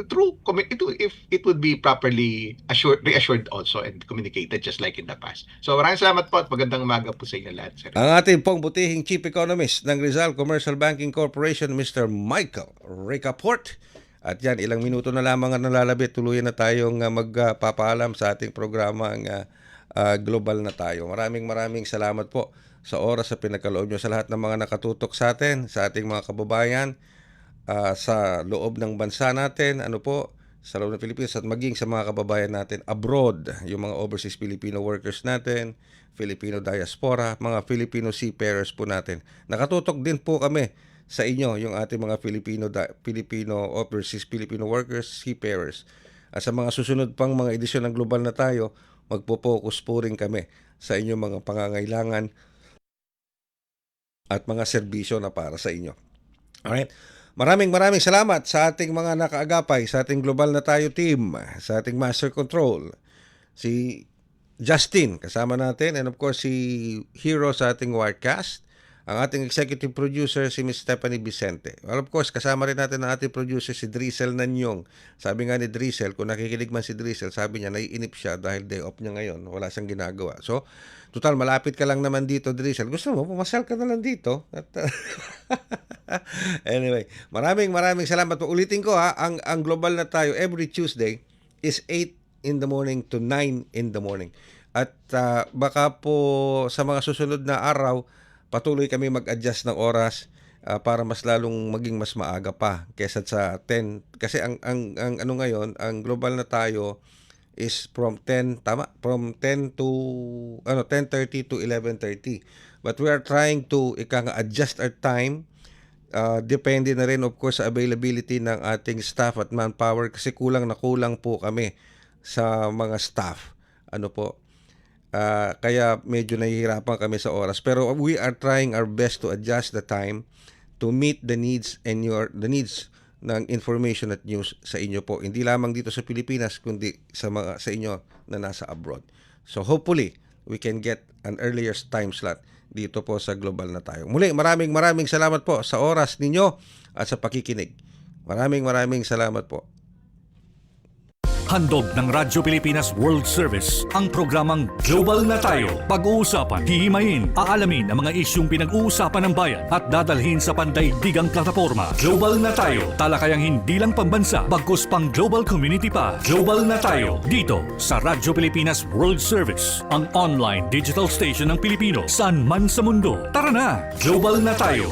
if it would be properly reassured also and communicated just like in the past. So maraming salamat po at magandang umaga po sa inyo lahat, Sir Ray. Ang ating pong butihing Chief Economist ng Rizal Commercial Banking Corporation, Mr. Michael Ricaport. At yan, ilang minuto na lamang ang nalalabit. Tuluyan na tayong magpapaalam sa ating programang Global na Tayo. Maraming salamat po sa oras sa pinagkaloob nyo sa lahat ng mga nakatutok sa atin, sa ating mga kababayan, sa loob ng bansa natin, sa loob ng Pilipinas at maging sa mga kababayan natin abroad, yung mga overseas Filipino workers natin, Filipino diaspora, mga Filipino seafarers po natin. Nakatutok din po kami sa inyo, yung ating mga Filipino overseas Filipino workers, seafarers. At sa mga susunod pang mga edisyon ng Global na Tayo, magpo-focus po rin kami sa inyong mga pangangailangan at mga serbisyo na para sa inyo. Alright? Maraming salamat sa ating mga nakaagapay, sa ating Global na Tayo team, sa ating Master Control, si Justin, kasama natin, and of course si Hero sa ating Wirecast, ang ating executive producer si Ms. Stephanie Vicente. Well, of course, kasama rin natin ang ating producer si Drizzle Nanyong. Sabi nga ni Drizzle, kung nakikinig man si Drizzle, sabi niya, naiinip siya dahil day off niya ngayon. Wala siyang ginagawa. So, total, malapit ka lang naman dito, Drizzle. Gusto mo, pumasal ka na lang dito. At, anyway, maraming salamat. Ulitin ko ang Global na Tayo every Tuesday is 8 in the morning to 9 in the morning. At baka po sa mga susunod na araw, patuloy kami mag-adjust ng oras para mas lalong maging mas maaga pa kaysa sa 10. Kasi ang ano ngayon, ang Global na Tayo is from 10 to 10:30 to 11:30. But we are trying to adjust our time. Depende na rin of course sa availability ng ating staff at manpower kasi kulang po kami sa mga staff. Kaya medyo nahihirapan kami sa oras, pero we are trying our best to adjust the time to meet the needs and the needs ng information at news sa inyo po, hindi lamang dito sa Pilipinas kundi sa inyo na nasa abroad. So hopefully we can get an earlier time slot dito po sa Global na Tayo. Muli, maraming salamat po sa oras ninyo at sa pakikinig. Maraming salamat po. Handog ng Radyo Pilipinas World Service ang programang Global na Tayo. Pag-uusapan, hihimayin, aalamin ang mga isyung pinag-uusapan ng bayan at dadalhin sa pandaigdigang plataforma. Global na Tayo, talakayang hindi lang pambansa, bagkus pang global community pa. Global na Tayo, dito sa Radyo Pilipinas World Service, ang online digital station ng Pilipino, saan man sa mundo. Tara na, Global na Tayo.